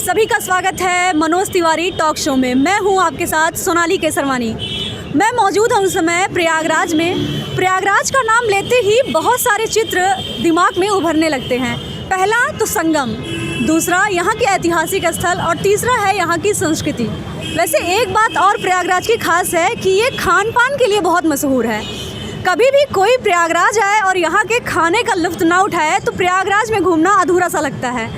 सभी का स्वागत है मनोज तिवारी टॉक शो में। मैं हूं आपके साथ सोनाली केसरवानी। मैं मौजूद हूं उस समय प्रयागराज में। प्रयागराज का नाम लेते ही बहुत सारे चित्र दिमाग में उभरने लगते हैं। पहला तो संगम, दूसरा यहाँ के ऐतिहासिक स्थल और तीसरा है यहाँ की संस्कृति। वैसे एक बात और प्रयागराज की खास है कि ये खान पान के लिए बहुत मशहूर है। कभी भी कोई प्रयागराज आए और यहाँ के खाने का लुत्फ़ ना उठाए तो प्रयागराज में घूमना अधूरा सा लगता है।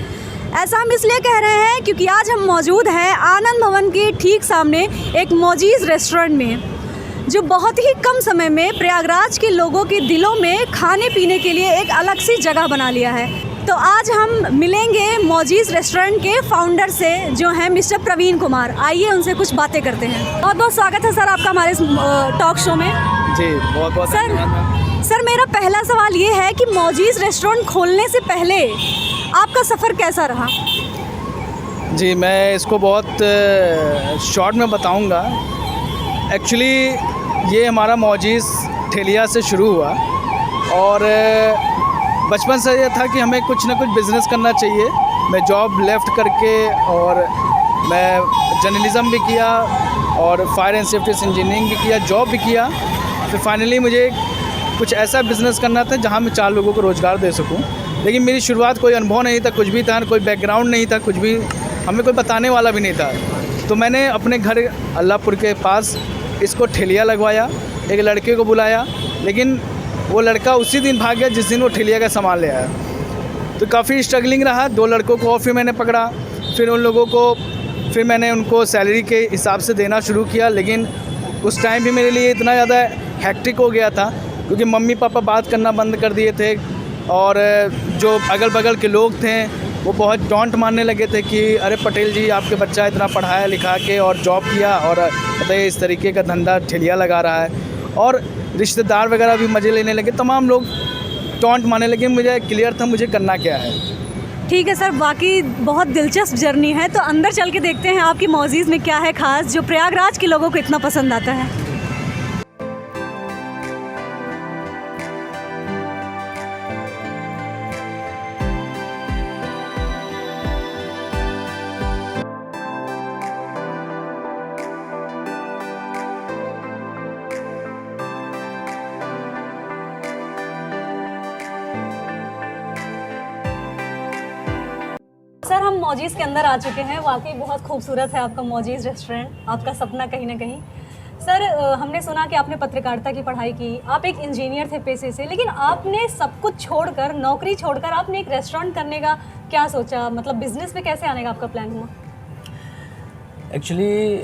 ऐसा हम इसलिए कह रहे हैं क्योंकि आज हम मौजूद हैं आनंद भवन के ठीक सामने एक मौजीज़ रेस्टोरेंट में, जो बहुत ही कम समय में प्रयागराज के लोगों के दिलों में खाने पीने के लिए एक अलग सी जगह बना लिया है। तो आज हम मिलेंगे मौजीज़ रेस्टोरेंट के फाउंडर से, जो हैं मिस्टर प्रवीण कुमार। आइए उनसे कुछ बातें करते हैं। बहुत बहुत स्वागत है सर आपका हमारे टॉक शो में। जी बहुत बहुत सर मेरा पहला सवाल ये है कि मौजीज़ रेस्टोरेंट खोलने से पहले आपका सफ़र कैसा रहा? जी मैं इसको बहुत शॉर्ट में बताऊंगा। एक्चुअली ये हमारा मौजीज़ ठेलिया से शुरू हुआ और बचपन से ये था कि हमें कुछ ना कुछ बिज़नेस करना चाहिए। मैं जॉब लेफ़्ट करके और मैं जर्नलिज़म भी किया और फायर एंड सेफ्टी इंजीनियरिंग भी किया, जॉब भी किया। फिर फाइनली मुझे कुछ ऐसा बिज़नेस करना था जहाँ मैं 4 लोगों को रोज़गार दे सकूँ। लेकिन मेरी शुरुआत कोई अनुभव नहीं था, कुछ भी था, कोई बैकग्राउंड नहीं था, कुछ भी हमें कोई बताने वाला भी नहीं था। तो मैंने अपने घर अल्लाहपुर के पास इसको ठेलिया लगवाया, एक लड़के को बुलाया, लेकिन वो लड़का उसी दिन भाग गया जिस दिन वो ठेलिया का सामान ले आया। तो काफ़ी स्ट्रगलिंग रहा। 2 लड़कों को और फिर मैंने पकड़ा, फिर उन लोगों को फिर मैंने उनको सैलरी के हिसाब से देना शुरू किया। लेकिन उस टाइम भी मेरे लिए इतना ज़्यादा हैक्टिक हो गया था क्योंकि मम्मी पापा बात करना बंद कर दिए थे और जो अगल बगल के लोग थे वो बहुत टॉन्ट मारने लगे थे कि अरे पटेल जी, आपके बच्चा इतना पढ़ाया लिखा के और जॉब किया और बताइए इस तरीके का धंधा ठेलिया लगा रहा है। और रिश्तेदार वगैरह भी मज़े लेने लगे, तमाम लोग टॉन्ट मारने लगे। मुझे क्लियर था मुझे करना क्या है। ठीक है सर, बाकी बहुत दिलचस्प जर्नी है, तो अंदर चल के देखते हैं आपकी मौजीज़ में क्या है ख़ास जो प्रयागराज के लोगों को इतना पसंद आता है। सर हम मौजीज़ के अंदर आ चुके हैं। वाकई बहुत खूबसूरत है आपका मौजीज़ रेस्टोरेंट, आपका सपना कहीं ना कहीं। सर हमने सुना कि आपने पत्रकारिता की पढ़ाई की, आप एक इंजीनियर थे पेशे से, लेकिन आपने सब कुछ छोड़कर, नौकरी छोड़कर आपने एक रेस्टोरेंट करने का क्या सोचा? मतलब बिज़नेस में कैसे आने का आपका प्लान हुआ? एक्चुअली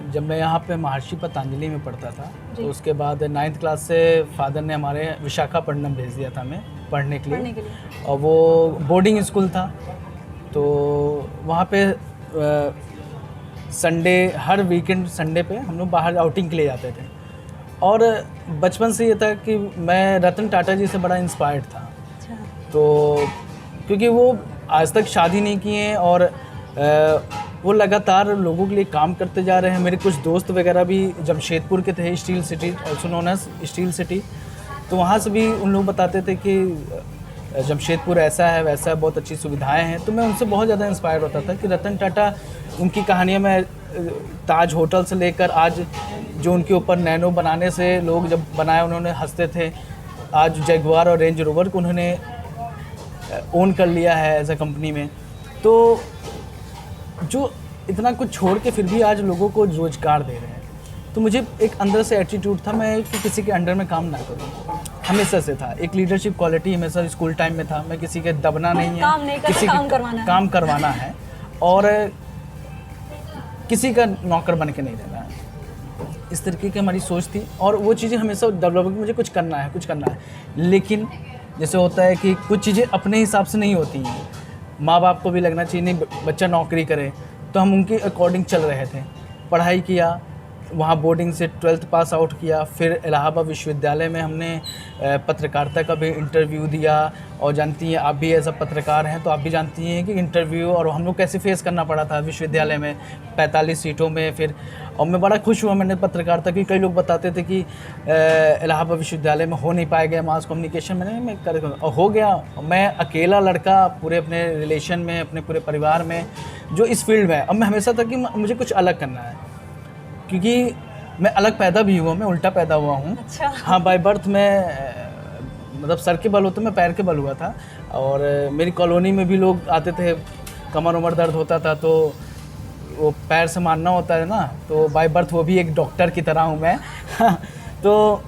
जब मैं यहाँ पे महर्षि पतंजलि में पढ़ता था तो उसके बाद 9th क्लास से फादर ने हमारे विशाखापट्टनम भेज दिया था हमें पढ़ने के लिए। और वो बोर्डिंग स्कूल था, तो वहाँ पे संडे, हर वीकेंड संडे पे हम लोग बाहर आउटिंग के लिए जाते थे। और बचपन से ये था कि मैं रतन टाटा जी से बड़ा इंस्पायर्ड था। तो क्योंकि वो आज तक शादी नहीं किए और वो लगातार लोगों के लिए काम करते जा रहे हैं। मेरे कुछ दोस्त वगैरह भी जमशेदपुर के थे, steel city, also known as steel city. तो वहाँ से भी उन लोग बताते थे कि जमशेदपुर ऐसा है वैसा है, बहुत अच्छी सुविधाएं हैं। तो मैं उनसे बहुत ज़्यादा इंस्पायर होता था कि रतन टाटा, उनकी कहानियाँ में ताज होटल से लेकर आज जो उनके ऊपर नैनो बनाने से लोग जब बनाए उन्होंने हंसते थे, आज जगुआर और रेंज रोवर को उन्होंने ओन कर लिया है एज अ कंपनी में। तो जो इतना कुछ छोड़ के फिर भी आज लोगों को रोज़गार दे रहे हैं, तो मुझे एक अंदर से एटीट्यूड था मैं कि किसी के अंडर में काम ना करूं। हमेशा से था, एक लीडरशिप क्वालिटी हमेशा स्कूल टाइम में था। मैं किसी के दबना नहीं है, किसी का काम करवाना है और किसी का नौकर बन के नहीं रहना है। इस तरीके की हमारी सोच थी और वो चीज़ें हमेशा डेवलप, मुझे कुछ करना है। लेकिन जैसे होता है कि कुछ चीज़ें अपने हिसाब से नहीं होती हैं, माँ बाप को भी लगना चाहिए नहीं बच्चा नौकरी करे, तो हम उनके अकॉर्डिंग चल रहे थे। पढ़ाई किया, वहाँ बोर्डिंग से 12th पास आउट किया। फिर इलाहाबाद विश्वविद्यालय में हमने पत्रकारिता का भी इंटरव्यू दिया। और जानती हैं आप भी एज अ पत्रकार हैं तो आप भी जानती हैं कि इंटरव्यू और हम लोग कैसे फेस करना पड़ा था विश्वविद्यालय में 45 सीटों में। फिर और मैं बड़ा खुश हुआ मैंने पत्रकारिता की। कई लोग बताते थे कि इलाहाबाद विश्वविद्यालय में हो नहीं पाएगा मास कम्युनिकेशन में, मैं कर और हो गया। मैं अकेला लड़का पूरे अपने रिलेशन में, अपने पूरे परिवार में जो इस फील्ड में है। अब मैं हमेशा था कि मुझे कुछ अलग करना है, क्योंकि मैं अलग पैदा भी हुआ, मैं उल्टा पैदा हुआ हूँ। अच्छा। हाँ, बाय बर्थ में मतलब सर के बल होते मैं पैर के बल हुआ था। और मेरी कॉलोनी में भी लोग आते थे, कमर उमर दर्द होता था तो वो पैर से मारना होता है ना, तो बाय बर्थ वो भी एक डॉक्टर की तरह हूँ मैं। तो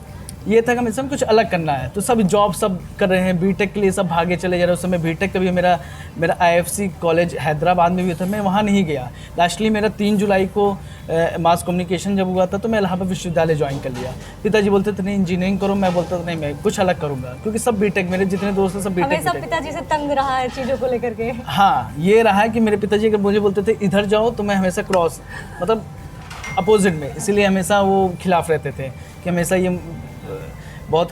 ये था कि हमें सब कुछ अलग करना है। तो सब जॉब सब कर रहे हैं, बीटेक के लिए सब भागे चले जा रहे हैं। उस समय बीटेक का भी मेरा आईएफसी कॉलेज हैदराबाद में भी था, मैं वहाँ नहीं गया। लास्टली मेरा 3 जुलाई को मास कम्युनिकेशन जब हुआ था तो मैं इलाहाबाद विश्वविद्यालय ज्वाइन कर लिया। पिताजी बोलते थे नहीं इंजीनियरिंग करो, मैं बोलता था नहीं मैं कुछ अलग करूँगा, क्योंकि सब बीटेक, मेरे जितने दोस्त हैं सब बीटेक। हमेशा पिताजी से तंग रहा है चीज़ों को लेकर के। हाँ, ये रहा है कि मेरे पिताजी अगर मुझे बोलते थे इधर जाओ तो मैं हमेशा क्रॉस मतलब अपोजिट में, इसीलिए हमेशा वो खिलाफ रहते थे कि हमेशा ये बहुत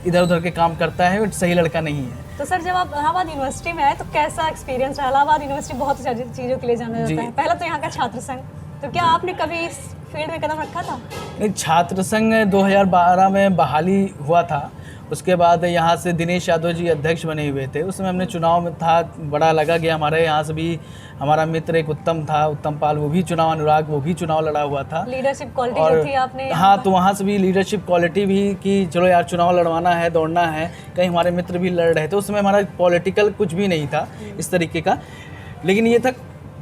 इधर उधर के काम करता है और सही लड़का नहीं है। तो सर जब आप इलाहाबाद यूनिवर्सिटी में आए तो कैसा एक्सपीरियंस रहा? इलाहाबाद यूनिवर्सिटी बहुत सारी चीज़ों के लिए जाना जाता है। पहला तो यहाँ का छात्र संघ, तो क्या आपने कभी इस फील्ड में कदम रखा था? नहीं, छात्र संघ 2012 में बहाली हुआ था। उसके बाद यहाँ से दिनेश यादव जी अध्यक्ष बने हुए थे। उस समय हमने चुनाव में था, बड़ा लगा गया। हमारे यहाँ से भी हमारा मित्र एक उत्तम था, उत्तम पाल, वो भी चुनाव, अनुराग वो भी चुनाव लड़ा हुआ था। लीडरशिप क्वालिटी जो थी आपने, हाँ, तो वहाँ से भी लीडरशिप क्वालिटी भी कि चलो यार चुनाव लड़वाना है, दौड़ना है। कहीं हमारे मित्र भी लड़ रहे थे। उस समय हमारा पॉलिटिकल कुछ भी नहीं था इस तरीके का, लेकिन ये था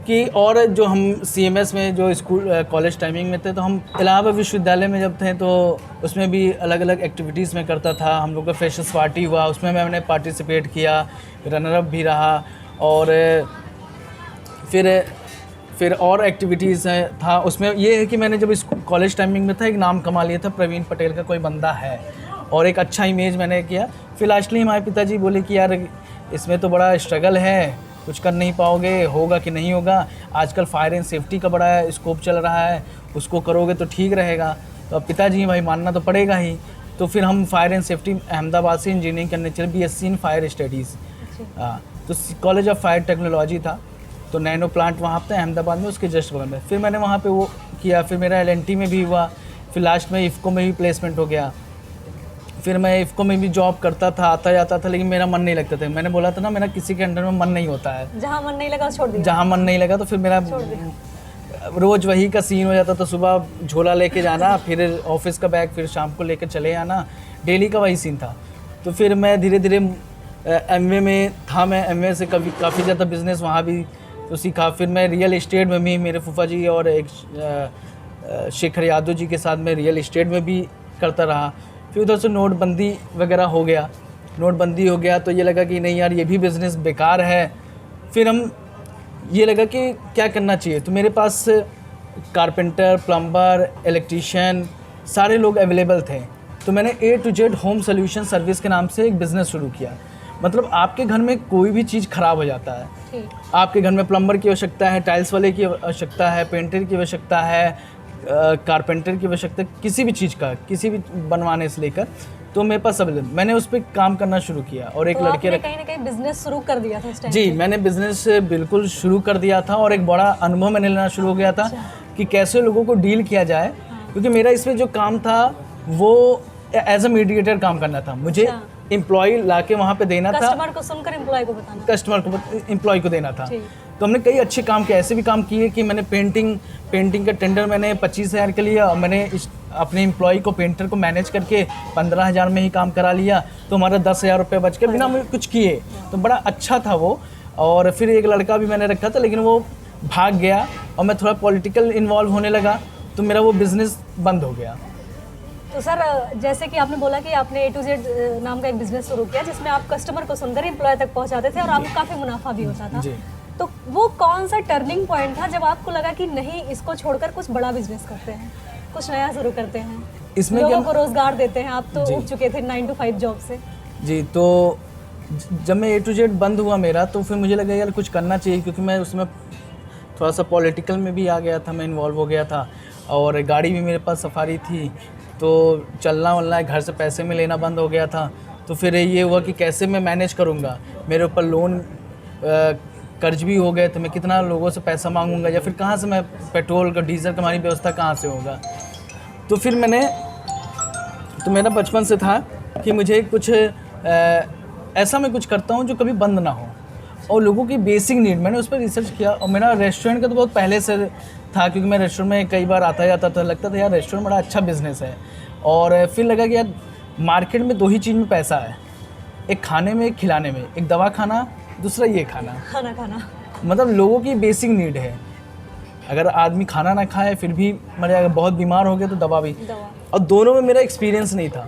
कि और जो हम सीएमएस में जो स्कूल कॉलेज टाइमिंग में थे, तो हम इलाहाबाद विश्वविद्यालय में जब थे तो उसमें भी अलग अलग एक्टिविटीज़ में करता था। हम लोग का फ्रेशर्स पार्टी हुआ, उसमें मैंने पार्टिसिपेट किया, रनर अप भी रहा। और फिर और एक्टिविटीज़ था उसमें। ये है कि मैंने जब इस कॉलेज टाइमिंग में था एक नाम कमा लिया था, प्रवीण पटेल का कोई बंदा है, और एक अच्छा इमेज मैंने किया। फिर लास्टली हमारे पिताजी बोले कि यार इसमें तो बड़ा स्ट्रगल है, कुछ कर नहीं पाओगे, होगा कि नहीं होगा। आजकल फायर एंड सेफ्टी का बड़ा स्कोप चल रहा है, उसको करोगे तो ठीक रहेगा। तो अब पिताजी भाई मानना तो पड़ेगा ही। तो फिर हम फायर एंड सेफ्टी अहमदाबाद से इंजीनियरिंग करने चले, बीएससी इन फायर स्टडीज़। हाँ, तो कॉलेज ऑफ फायर टेक्नोलॉजी था, तो नैनो प्लांट वहाँ पे अहमदाबाद में उसके जस्ट बगल में। फिर मैंने वहाँ पे वो किया। फिर मेरा एलएनटी में भी हुआ। फिर लास्ट में इफ़को में भी प्लेसमेंट हो गया। फिर मैं इफ़को में भी जॉब करता था, आता जाता था, लेकिन मेरा मन नहीं लगता था। मैंने बोला था ना, मेरा किसी के अंडर में मन नहीं होता है। जहाँ मन नहीं लगा छोड़ दिया। जहाँ मन नहीं लगा तो फिर मेरा रोज़ वही का सीन हो जाता था। सुबह झोला लेके जाना, फिर ऑफिस का बैग, फिर शाम को लेकर चले आना, डेली का वही सीन था। तो फिर मैं धीरे धीरे एमवे में था। मैं एमवे से काफ़ी ज़्यादा बिजनेस वहाँ भी तो सीखा। फिर मैं रियल इस्टेट में भी, मेरे फूफा जी और एक शेखर यादव जी के साथ मैं रियल इस्टेट में भी करता रहा। फिर उधर से नोटबंदी वगैरह हो गया। नोटबंदी हो गया तो ये लगा कि नहीं यार ये भी बिज़नेस बेकार है। फिर हम ये लगा कि क्या करना चाहिए। तो मेरे पास कारपेंटर, प्लम्बर, इलेक्ट्रीशियन सारे लोग अवेलेबल थे। तो मैंने A to Z home solution service के नाम से एक बिज़नेस शुरू किया। मतलब आपके घर में कोई भी चीज़ ख़राब हो जाता है, आपके घर में प्लम्बर की आवश्यकता है, टाइल्स वाले की आवश्यकता है, पेंटर की आवश्यकता है, कारपेंटर की आवश्यकता, किसी भी चीज़ का, किसी भी बनवाने से लेकर, तो मेरे पास अवेलेबल। मैंने उस पर काम करना शुरू किया। और एक लड़के आपने कहीं ना कहीं बिजनेस शुरू कर दिया था उस टाइम? जी, मैंने बिज़नेस बिल्कुल शुरू कर दिया था। और एक बड़ा अनुभव मैंने लेना शुरू हो गया था कि कैसे लोगों को डील किया जाए। क्योंकि मेरा इसमें जो काम था वो एज अ मीडिएटर काम करना था। मुझे एम्प्लॉय ला के वहाँ पे देना था, कस्टमर को सुनकर एम्प्लॉय को बताना, कस्टमर को एम्प्लॉय को देना था। तो हमने कई अच्छे काम किए, ऐसे भी काम किए कि मैंने पेंटिंग का टेंडर मैंने 25,000 के लिया और मैंने अपने एम्प्लॉय को, पेंटर को मैनेज करके 15,000 में ही काम करा लिया। तो हमारा 10,000 रुपये बच के बिना मुझे कुछ किए। तो बड़ा अच्छा था वो। और फिर एक लड़का भी मैंने रखा था, लेकिन वो भाग गया और मैं थोड़ा पॉलिटिकल इन्वॉल्व होने लगा, तो मेरा वो बिज़नेस बंद हो गया। तो सर जैसे कि आपने बोला कि आपने A to Z नाम का एक बिज़नेस शुरू किया जिसमें आप कस्टमर को सुनकर एम्प्लॉय तक पहुंचाते थे और आपको काफ़ी मुनाफा भी होता था। तो वो कौन सा टर्निंग पॉइंट था जब आपको लगा कि नहीं, इसको छोड़कर कुछ बड़ा बिजनेस करते हैं, कुछ नया शुरू करते हैं, इसमें लोगों को रोजगार देते हैं? आप तो उठ चुके थे 9 to 5 जॉब से। जी, तो जब मैं A to Z बंद हुआ मेरा, तो फिर मुझे लगा यार कुछ करना चाहिए, क्योंकि मैं उसमें थोड़ा सा पॉलिटिकल में भी आ गया था, मैं इन्वॉल्व हो गया था। और गाड़ी भी मेरे पास सफारी थी, तो चलना वलना घर से पैसे में लेना बंद हो गया था। तो फिर ये हुआ कि कैसे मैं मैनेज करूँगा, मेरे ऊपर लोन कर्ज भी हो गए, तो मैं कितना लोगों से पैसा मांगूंगा, या फिर कहाँ से मैं पेट्रोल का डीजल का हमारी व्यवस्था कहाँ से होगा। तो फिर मेरा बचपन से था कि मुझे कुछ ऐसा मैं कुछ करता हूँ जो कभी बंद ना हो, और लोगों की बेसिक नीड, मैंने उस पर रिसर्च किया। और मेरा रेस्टोरेंट का तो बहुत पहले से था, क्योंकि मैं रेस्टोरेंट में कई बार आता जाता था, लगता था यार रेस्टोरेंट बड़ा अच्छा बिज़नेस है। और फिर लगा कि यार मार्केट में 2 ही चीज़ में पैसा है, एक खाने में, एक खिलाने में, एक दवा खाना, दूसरा ये खाना। मतलब लोगों की बेसिक नीड है। अगर आदमी खाना ना खाए फिर भी मरे, अगर बहुत बीमार हो गए तो दवा भी। और दोनों में मेरा एक्सपीरियंस नहीं था,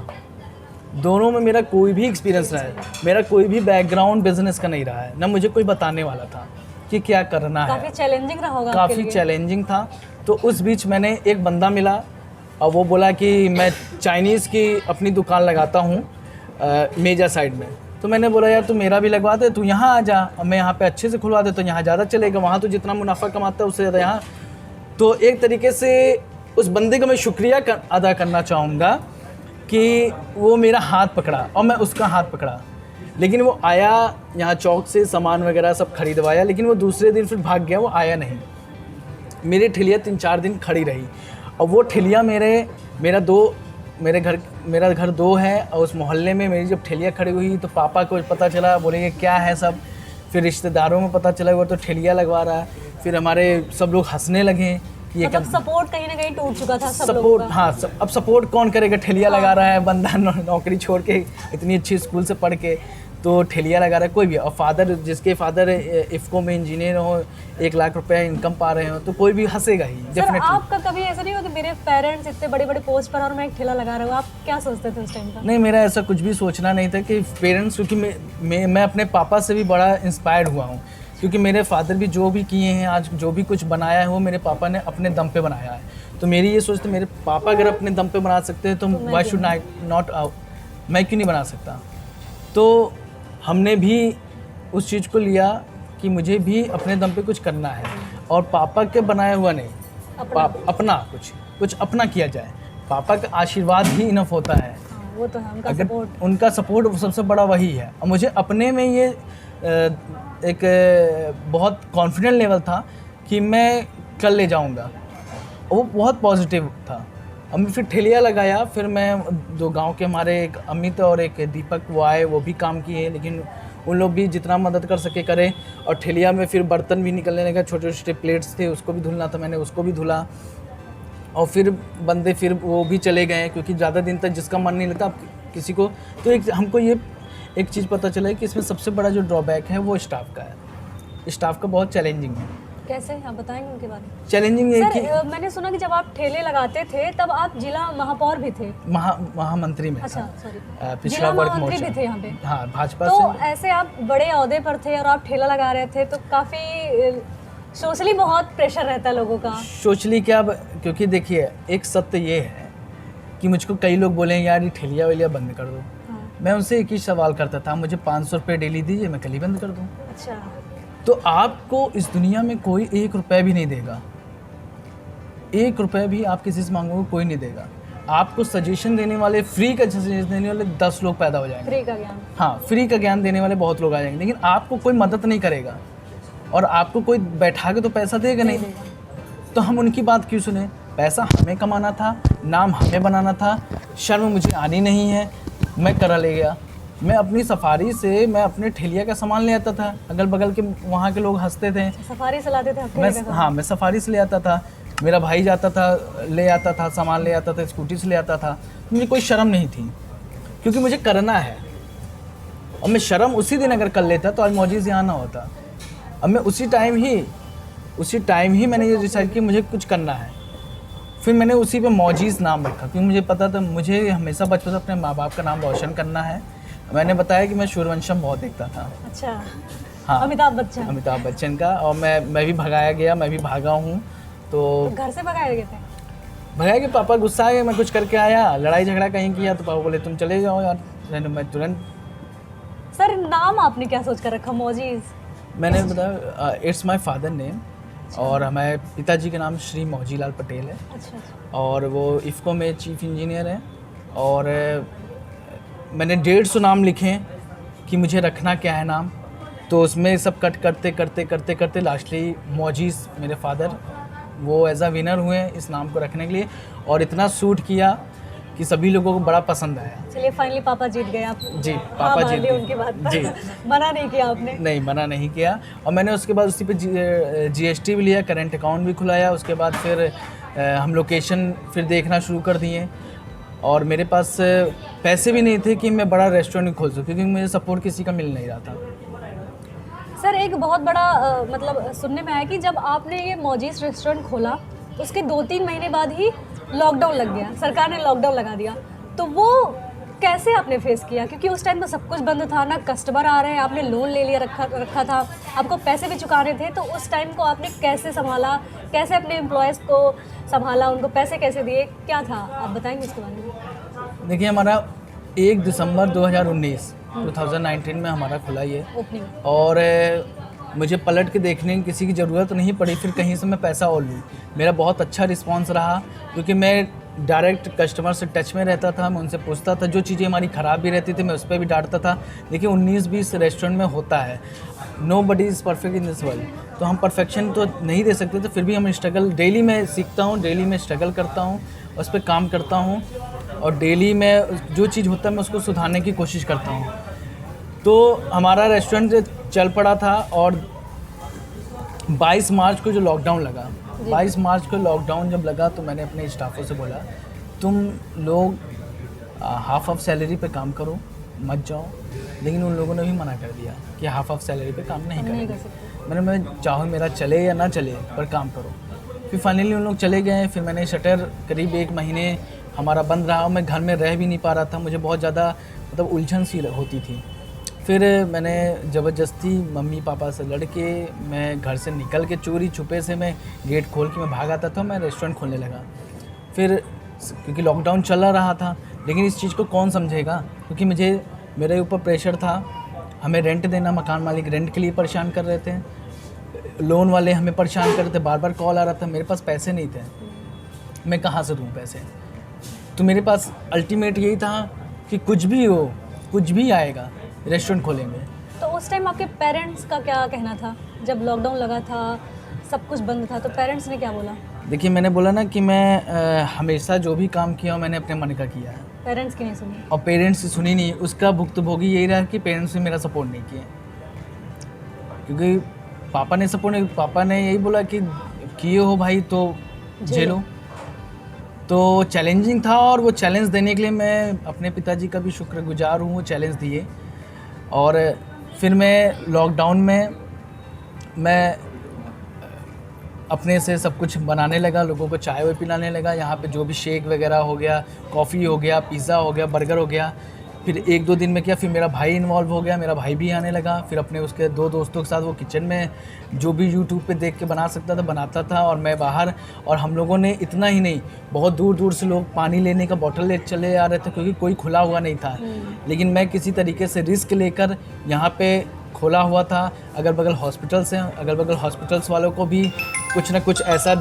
दोनों में मेरा कोई भी एक्सपीरियंस रहा है, मेरा कोई भी बैकग्राउंड बिजनेस का नहीं रहा है, ना मुझे कोई बताने वाला था कि क्या करना है। काफ़ी चैलेंजिंग रहा होगा, काफ़ी चैलेंजिंग था। तो उस बीच मैंने एक बंदा मिला और वो बोला कि मैं चाइनीज़ की अपनी दुकान लगाता हूँ मेजा साइड में। तो मैंने बोला यार तू मेरा भी लगवा दे, तू यहाँ आ जा, और मैं यहाँ पे अच्छे से खुलवा दे, तो यहाँ ज़्यादा चलेगा, वहाँ तो जितना मुनाफा कमाता है उससे ज़्यादा यहाँ। तो एक तरीके से उस बंदे का मैं शुक्रिया अदा करना चाहूँगा कि वो मेरा हाथ पकड़ा और मैं उसका हाथ पकड़ा। लेकिन वो आया यहाँ चौक से, सामान वगैरह सब खरीदवाया, लेकिन वो दूसरे दिन फिर भाग गया, वो आया नहीं। मेरी ठेलिया 3-4 दिन खड़ी रही, और वो ठेलिया मेरा घर 2 है, और उस मोहल्ले में मेरी जब ठेलिया खड़ी हुई तो पापा को पता चला, बोले ये क्या है सब। फिर रिश्तेदारों में पता चला वो तो ठेलिया लगवा रहा है। फिर हमारे सब लोग हंसने लगे कि ये मतलब सपोर्ट कहीं ना कहीं टूट चुका था सब लोगों सपोर्ट। का। हाँ, अब सपोर्ट कौन करेगा, ठेलिया लगा रहा है बंदा, नौकरी छोड़ के इतनी अच्छी स्कूल से पढ़ के, तो ठेलिया लगा रहा है कोई भी। और फादर, जिसके फादर इफ़को में इंजीनियर हो, 1 लाख रुपया इनकम पा रहे हो, तो कोई भी हंसेगा ही सर डेफिनेटली। आपका कभी ऐसा नहीं हुआ कि मेरे पेरेंट्स इतने बड़े बड़े पोस्ट पर और मैं एक ठेला लगा रहा हूँ, आप क्या सोचते थे उस टाइम पर? नहीं, मेरा ऐसा कुछ भी सोचना नहीं था कि पेरेंट्स, क्योंकि मैं अपने पापा से भी बड़ा इंस्पायर्ड हुआ हूँ, क्योंकि मेरे फादर भी जो भी किए हैं, आज जो भी कुछ बनाया है वो मेरे पापा ने अपने दम पे बनाया है। तो मेरी ये सोचते, मेरे पापा अगर अपने दम पे बना सकते हैं तो वाई शुड आई नॉट, मैं क्यों नहीं बना सकता। तो हमने भी उस चीज़ को लिया कि मुझे भी अपने दम पे कुछ करना है, और पापा के बनाया हुआ नहीं, अपना कुछ अपना किया जाए। पापा का आशीर्वाद ही इनफ होता है। हाँ, वो तो है, उनका अगर सपोर्ट। उनका सपोर्ट सबसे बड़ा वही है। और मुझे अपने में ये एक बहुत कॉन्फिडेंट लेवल था कि मैं कल ले जाऊंगा, वो बहुत पॉजिटिव था। अब मैं फिर ठेलिया लगाया, फिर मैं 2 गांव के हमारे एक अमित और एक दीपक वो आए, वो भी काम किए, लेकिन उन लोग भी जितना मदद कर सके करें। और ठेलिया में फिर बर्तन भी निकलने लगा, छोटे छोटे प्लेट्स थे उसको भी धुलना था, मैंने उसको भी धुला। और फिर बंदे फिर वो भी चले गए, क्योंकि ज़्यादा दिन तक जिसका मन नहीं लगता किसी को। तो हमको ये एक चीज़ पता चला है कि इसमें सबसे बड़ा जो ड्रॉबैक है वो स्टाफ का है। स्टाफ का बहुत चैलेंजिंग है। कैसे, आप बताएंगे उनके बारे में? चैलेंजिंग है कि मैंने सुना कि जब आप ठेले लगाते थे तब आप जिला महापौर भी थे। महामंत्री में अच्छा, था। सॉरी, पिछड़ा जिला वर्ग महामंत्री मोर्चा भी थे यहाँ पे। हाँ, भाजपा तो से। ऐसे आप बड़े ओहदे पर थे और आप ठेला लगा रहे थे, तो काफ़ी सोशली बहुत प्रेशर रहता है लोगों का। सोशली क्या, क्योंकि देखिए एक सत्य ये है कि मुझको कई लोग बोले यार ये ठेलिया वेलिया बंद कर दो। मैं उनसे एक ही सवाल करता था, मुझे 500 रुपये डेली दीजिए, मैं कल ही बंद कर दूँ। अच्छा, तो आपको इस दुनिया में कोई 1 रुपया भी नहीं देगा, 1 रुपया भी आप किसी से मांगोगे कोई नहीं देगा। आपको सजेशन देने वाले, फ्री का सजेशन देने वाले 10 लोग पैदा हो जाएंगे। फ्री का ज्ञान। हाँ, फ्री का ज्ञान देने वाले बहुत लोग आ जाएंगे, लेकिन आपको कोई मदद नहीं करेगा, और आपको कोई बैठा के तो पैसा देगा नहीं। तो हम उनकी बात क्यों सुने? पैसा हमें कमाना था, नाम हमें बनाना था, शर्म मुझे आनी नहीं है, मैं करा ले गया। मैं अपनी सफारी से मैं अपने ठेलिया का सामान ले आता था, अगल बगल के वहाँ के लोग हंसते थे। सफारी से लाते थे आप ठेले का सामान? हाँ, मैं सफारी से ले आता था, मेरा भाई जाता था ले आता था, सामान ले आता था, स्कूटी से ले आता था। मुझे कोई शर्म नहीं थी, क्योंकि मुझे करना है। और मैं शर्म उसी दिन अगर कर लेता तो आज मौजीज़ यहाँ ना होता। अब मैं उसी टाइम ही मैंने ये डिसाइड किया मुझे कुछ करना है। फिर मैंने उसी पे मौजीज़ नाम रखा, क्योंकि मुझे पता था मुझे हमेशा बचपन से अपने माँ बाप का नाम रोशन करना है। मैंने बताया कि मैं सूर्यवंशम बहुत देखता था। अच्छा, हाँ, अमिताभ बच्चन का। और मैं भी भगाया गया, मैं भी भागा हूँ। तो घर से भगाए गए थे? भगाया कि पापा गुस्सा आ गया, मैं कुछ करके आया, लड़ाई झगड़ा कहीं किया, तो पापा बोले तुम चले जाओ यार। मैं तुरंत। सर नाम आपने क्या सोच कर रखा मौजीज़? मैंने बताया इट्स माई फादर नेम, और हमारे पिताजी के नाम श्री मौजीलाल पटेल है अच्छा। और वो इफ़को में चीफ इंजीनियर हैं। और मैंने 150 नाम लिखे हैं कि मुझे रखना क्या है नाम, तो उसमें सब कट करते करते करते करते लास्टली मौजीज़ मेरे फादर वो एज अ विनर हुए इस नाम को रखने के लिए, और इतना सूट किया कि सभी लोगों को बड़ा पसंद आया। चलिए फाइनली पापा जीत गए आप। जी, हाँ, पापा मान जीत लिया गए। उनकी बात पर। जी। मना नहीं किया आपने? नहीं, मना नहीं किया। और मैंने उसके बाद उसी पे जीएसटी भी लिया, करेंट अकाउंट भी खुलाया। उसके बाद फिर हम लोकेशन फिर देखना शुरू कर दिए, और मेरे पास पैसे भी नहीं थे कि मैं बड़ा रेस्टोरेंट खोल सकूँ, क्योंकि मुझे सपोर्ट किसी का मिल नहीं रहा था। सर एक बहुत बड़ा मतलब सुनने में आया कि जब आपने ये मौजीज़ रेस्टोरेंट खोला उसके 2-3 महीने बाद ही लॉकडाउन लग गया, सरकार ने लॉकडाउन लगा दिया, तो वो कैसे आपने फेस किया? क्योंकि उस टाइम तो सब कुछ बंद था, ना कस्टमर आ रहे हैं, आपने लोन ले लिया रखा था, आपको पैसे भी चुकाने थे, तो उस टाइम को आपने कैसे संभाला, कैसे अपने एम्प्लॉयज़ को संभाला, उनको पैसे कैसे दिए, क्या था आप बताएंगे इसके बारे में? देखिए, हमारा 1 दिसंबर 2019 में हमारा खुला ये, ओपनिंग, और मुझे पलट के देखने की किसी की ज़रूरत नहीं पड़ी फिर कहीं से मैं पैसा और लूँ। मेरा बहुत अच्छा रिस्पांस रहा, क्योंकि मैं डायरेक्ट कस्टमर से टच में रहता था, मैं उनसे पूछता था, जो चीज़ें हमारी ख़राब भी रहती थी मैं उस पर भी डांटता था। देखिए 19-20 रेस्टोरेंट में होता है, nobody is perfect in this world, तो हम परफेक्शन तो नहीं दे सकते थे, फिर भी हम स्ट्रगल डेली में सीखता हूँ, डेली में स्ट्रगल करता हूँ, उस पर काम करता हूँ, और डेली में जो चीज़ होता है मैं उसको सुधारने की कोशिश करता हूँ। तो हमारा रेस्टोरेंट चल पड़ा था, और 22 मार्च को जो लॉकडाउन लगा, 22 मार्च को लॉकडाउन जब लगा तो मैंने अपने स्टाफों से बोला, तुम लोग हाफ ऑफ सैलरी पे काम करो, मत जाओ। लेकिन उन लोगों ने भी मना कर दिया कि हाफ ऑफ सैलरी पे काम नहीं करेंगे। मैं चाहो मेरा चले या ना चले पर काम करो। फिर फाइनली उन लोग चले गए। फिर मैंने शटर करीब 1 महीने हमारा बंद रहा, मैं घर में रह भी नहीं पा रहा था, मुझे बहुत ज़्यादा मतलब उलझन सी होती थी। फिर मैंने ज़बरदस्ती मम्मी पापा से लड़ के मैं घर से निकल के चोरी छुपे से मैं गेट खोल के मैं भाग आता था, मैं रेस्टोरेंट खोलने लगा। फिर क्योंकि लॉकडाउन चला रहा था, लेकिन इस चीज़ को कौन समझेगा, क्योंकि मेरे ऊपर प्रेशर था, हमें रेंट देना, मकान मालिक रेंट के लिए परेशान कर रहे थे, लोन वाले हमें परेशान कर रहे थे, बार बार कॉल आ रहा था, मेरे पास पैसे नहीं थे, मैं कहाँ से दूँ पैसे। तो मेरे पास अल्टीमेट यही था कि कुछ भी हो, कुछ भी आएगा, रेस्टोरेंट खोलेंगे। तो उस टाइम आपके पेरेंट्स का क्या कहना था जब लॉकडाउन लगा था, सब कुछ बंद था, तो पेरेंट्स ने क्या बोला? देखिए, मैंने बोला ना कि मैं हमेशा जो भी काम किया मैंने अपने मन का किया है, पेरेंट्स की नहीं सुनी, और पेरेंट्स की सुनी नहीं। उसका भुक्तभोगी यही रहा कि पेरेंट्स ने मेरा सपोर्ट नहीं किया, क्योंकि पापा ने सपोर्ट नहीं, पापा ने यही बोला कि किए हो भाई तो झेलो। तो चैलेंजिंग था, और वो चैलेंज देने के लिए मैं अपने पिताजी का भी शुक्रगुजार हूँ, वो चैलेंज दिए। और फिर मैं लॉकडाउन में मैं अपने से सब कुछ बनाने लगा, लोगों को चाय वाय पिलाने लगा। यहाँ पे जो भी शेक वगैरह हो गया, कॉफ़ी हो गया, पिज़्ज़ा हो गया, बर्गर हो गया। फिर 1-2 दिन में क्या, फिर मेरा भाई इन्वॉल्व हो गया, मेरा भाई भी आने लगा। फिर अपने उसके 2 दोस्तों के साथ वो किचन में जो भी यूट्यूब पे देख के बना सकता था बनाता था, और मैं बाहर। और हम लोगों ने इतना ही नहीं, बहुत दूर दूर से लोग पानी लेने का बॉटल ले चले आ रहे थे, क्योंकि कोई खुला हुआ नहीं था। लेकिन मैं किसी तरीके से रिस्क लेकर यहाँ पे खोला हुआ था। अगल बगल हॉस्पिटल्स हैं, अगल बगल हॉस्पिटल्स वालों को भी कुछ ना कुछ ऐसा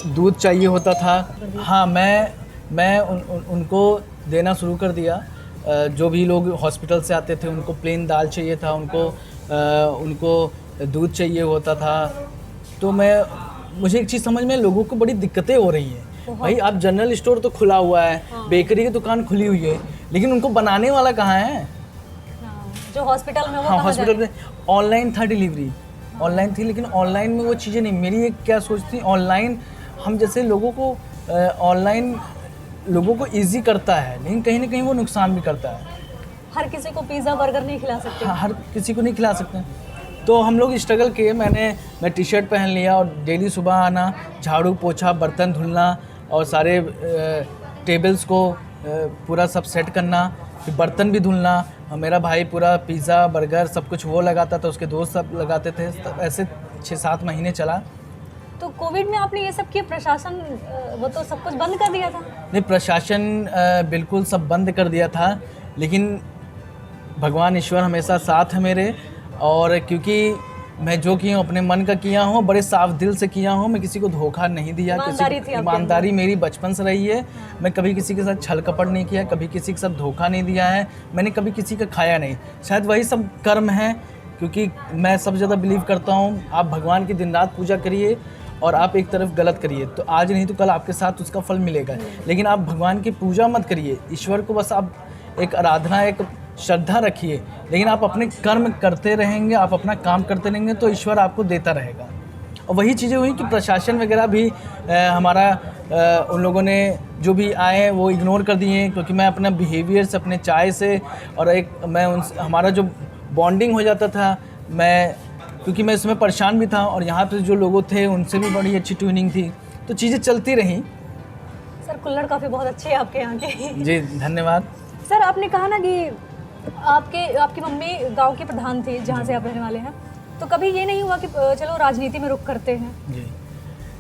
दूध चाहिए होता था। हाँ, मैं उनको देना शुरू कर दिया। जो भी लोग हॉस्पिटल से आते थे उनको प्लेन दाल चाहिए था, उनको दूध चाहिए होता था। तो मुझे एक चीज़ समझ में, लोगों को बड़ी दिक्कतें हो रही हैं। भाई, आप जनरल स्टोर तो खुला हुआ है, बेकरी की दुकान खुली हुई है, लेकिन उनको बनाने वाला कहाँ है? जो हॉस्पिटल में, वो हाँ, हॉस्पिटल में ऑनलाइन था, डिलीवरी ऑनलाइन थी, लेकिन ऑनलाइन में वो चीज़ें नहीं। मेरी एक क्या सोच थी, ऑनलाइन हम जैसे लोगों को ऑनलाइन लोगों को इजी करता है, लेकिन कहीं ना कहीं वो नुकसान भी करता है। हर किसी को पिज़्ज़ा बर्गर नहीं खिला सकते। हाँ, हर किसी को नहीं खिला सकते। तो हम लोग स्ट्रगल किए। मैं टी-शर्ट पहन लिया, और डेली सुबह आना, झाड़ू पोछा, बर्तन धुलना, और सारे टेबल्स को पूरा सब सेट करना, फिर बर्तन भी धुलना। मेरा भाई पूरा पिज़्ज़ा बर्गर सब कुछ वो लगाता था, उसके दोस्त सब लगाते थे। ऐसे 6-7 महीने चला। तो कोविड में आपने ये सब किया, प्रशासन वो तो सब कुछ बंद कर दिया था? नहीं, प्रशासन बिल्कुल सब बंद कर दिया था, लेकिन भगवान ईश्वर हमेशा साथ है मेरे। और क्योंकि मैं जो किया हूँ अपने मन का किया हूँ, बड़े साफ दिल से किया हूँ। मैं किसी को धोखा नहीं दिया, ईमानदारी मेरी बचपन से रही है। मैं कभी किसी के साथ छल कपट नहीं किया, कभी किसी के साथ धोखा नहीं दिया है, मैंने कभी किसी का खाया नहीं। शायद वही सब कर्म है, क्योंकि मैं सब ज़्यादा बिलीव करता हूँ आप भगवान की दिन रात पूजा करिए और आप एक तरफ गलत करिए तो आज नहीं तो कल आपके साथ उसका फल मिलेगा। लेकिन आप भगवान की पूजा मत करिए, ईश्वर को बस आप एक आराधना, एक श्रद्धा रखिए, लेकिन आप अपने कर्म करते रहेंगे, आप अपना काम करते रहेंगे तो ईश्वर आपको देता रहेगा। और वही चीज़ें हुई कि प्रशासन वगैरह भी हमारा उन लोगों ने जो भी आए वो इग्नोर कर दिए, क्योंकि मैं अपना बिहेवियर से, अपने चाय से और एक मैं उनसे हमारा जो बॉन्डिंग हो जाता था, मैं क्योंकि मैं इसमें परेशान भी था और यहाँ पे जो लोग थे उनसे भी बड़ी अच्छी ट्यूनिंग थी, तो चीज़ें चलती रहीं। सर कुल्हड़ काफ़ी बहुत अच्छे हैं आपके यहाँ के। जी धन्यवाद। सर आपने कहा ना कि आपकी मम्मी गांव की प्रधान थी जहाँ से आप रहने वाले हैं, तो कभी ये नहीं हुआ कि चलो राजनीति में रुख करते हैं? जी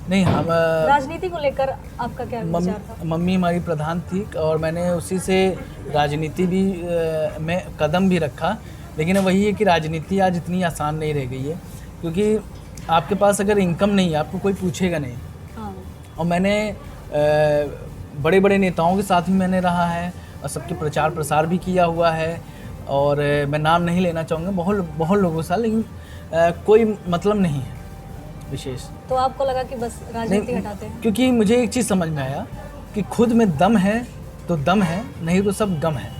नहीं, हम राजनीति को लेकर आपका क्या विचार था? मम्मी हमारी प्रधान थी और मैंने उसी से राजनीति भी में कदम भी रखा, लेकिन वही है कि राजनीति आज इतनी आसान नहीं रह गई है, क्योंकि आपके पास अगर इनकम नहीं है आपको कोई पूछेगा नहीं। हाँ। और मैंने बड़े बड़े नेताओं के साथ भी मैंने रहा है और सबके प्रचार प्रसार भी किया हुआ है, और मैं नाम नहीं लेना चाहूँगा, बहुत लोगों से, लेकिन कोई मतलब नहीं है विशेष। तो आपको लगा कि बस राजनीति हटाते हैं? क्योंकि मुझे एक चीज़ समझ में आया कि खुद में दम है तो दम है, नहीं तो सब गम है।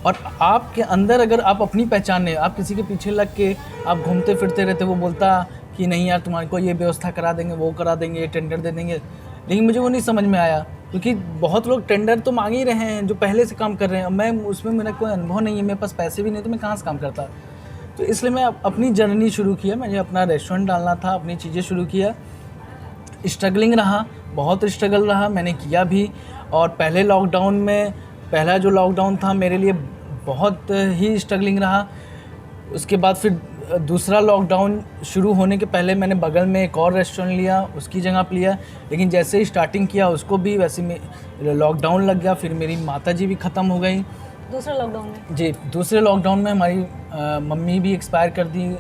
और आपके अंदर अगर आप अपनी पहचान नहीं, आप किसी के पीछे लग के आप घूमते फिरते रहते, वो बोलता कि नहीं यार तुम्हारे को ये व्यवस्था करा देंगे, वो करा देंगे, ये टेंडर दे देंगे, लेकिन मुझे वो नहीं समझ में आया, क्योंकि बहुत लोग टेंडर तो मांग ही रहे हैं जो पहले से काम कर रहे हैं। मैं उसमें मेरा कोई अनुभव नहीं है, मेरे पास पैसे भी नहीं, तो मैं कहाँ से काम करता। तो इसलिए मैं अपनी जर्नी शुरू किया, मुझे अपना रेस्टोरेंट डालना था, अपनी चीज़ें शुरू किया। स्ट्रगलिंग रहा, बहुत स्ट्रगल रहा, मैंने किया भी। और पहले लॉकडाउन में, पहला जो लॉकडाउन था मेरे लिए बहुत ही स्ट्रगलिंग रहा। उसके बाद फिर दूसरा लॉकडाउन शुरू होने के पहले मैंने बगल में एक और रेस्टोरेंट लिया, उसकी जगह पे लिया, लेकिन जैसे ही स्टार्टिंग किया उसको भी वैसे में लॉकडाउन लग गया। फिर मेरी माताजी भी ख़त्म हो गई दूसरे लॉकडाउन में। जी, दूसरे लॉकडाउन में हमारी मम्मी भी एक्सपायर कर दी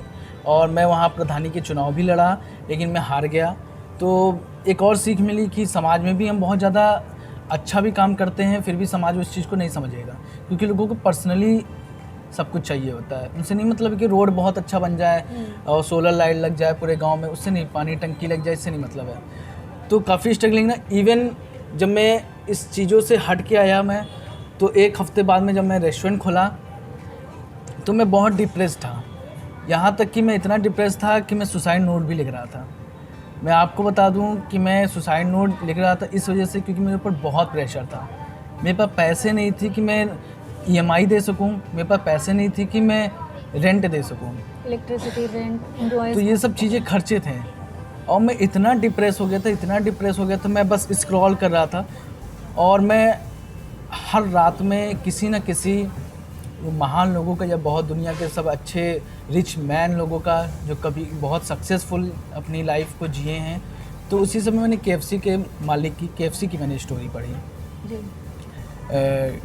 और मैं वहाँ प्रधानी के चुनाव भी लड़ा, लेकिन मैं हार गया। तो एक और सीख मिली कि समाज में भी हम बहुत ज़्यादा अच्छा भी काम करते हैं, फिर भी समाज उस चीज़ को नहीं समझेगा, क्योंकि लोगों को पर्सनली सब कुछ चाहिए होता है। उनसे नहीं मतलब कि रोड बहुत अच्छा बन जाए और सोलर लाइट लग जाए पूरे गांव में, उससे नहीं, पानी टंकी लग जाए, इससे नहीं मतलब है। तो काफ़ी स्ट्रगलिंग ना। इवन जब मैं इस चीज़ों से हट के आया मैं, तो एक हफ्ते बाद में जब मैं रेस्टोरेंट खोला तो मैं बहुत डिप्रेस था, यहाँ तक कि मैं इतना डिप्रेस था कि मैं सुसाइड नोट भी लिख रहा था। मैं आपको बता दूं कि मैं सुसाइड नोट लिख रहा था इस वजह से क्योंकि मेरे ऊपर बहुत प्रेशर था। मेरे पास पैसे नहीं थी कि मैं EMI दे सकूं, मेरे पास पैसे नहीं थी कि मैं रेंट दे सकूं, इलेक्ट्रिसिटी, रेंट, एम्प्लॉयज, तो ये सब चीज़ें खर्चे थे। और मैं इतना डिप्रेस हो गया था, मैं बस स्क्रॉल कर रहा था। और मैं हर रात में किसी न किसी महान लोगों का या बहुत दुनिया के सब अच्छे रिच मैन लोगों का जो कभी बहुत सक्सेसफुल अपनी लाइफ को जिए हैं, तो उसी समय मैंने KFC के मालिक की, KFC की मैंने स्टोरी पढ़ी जी।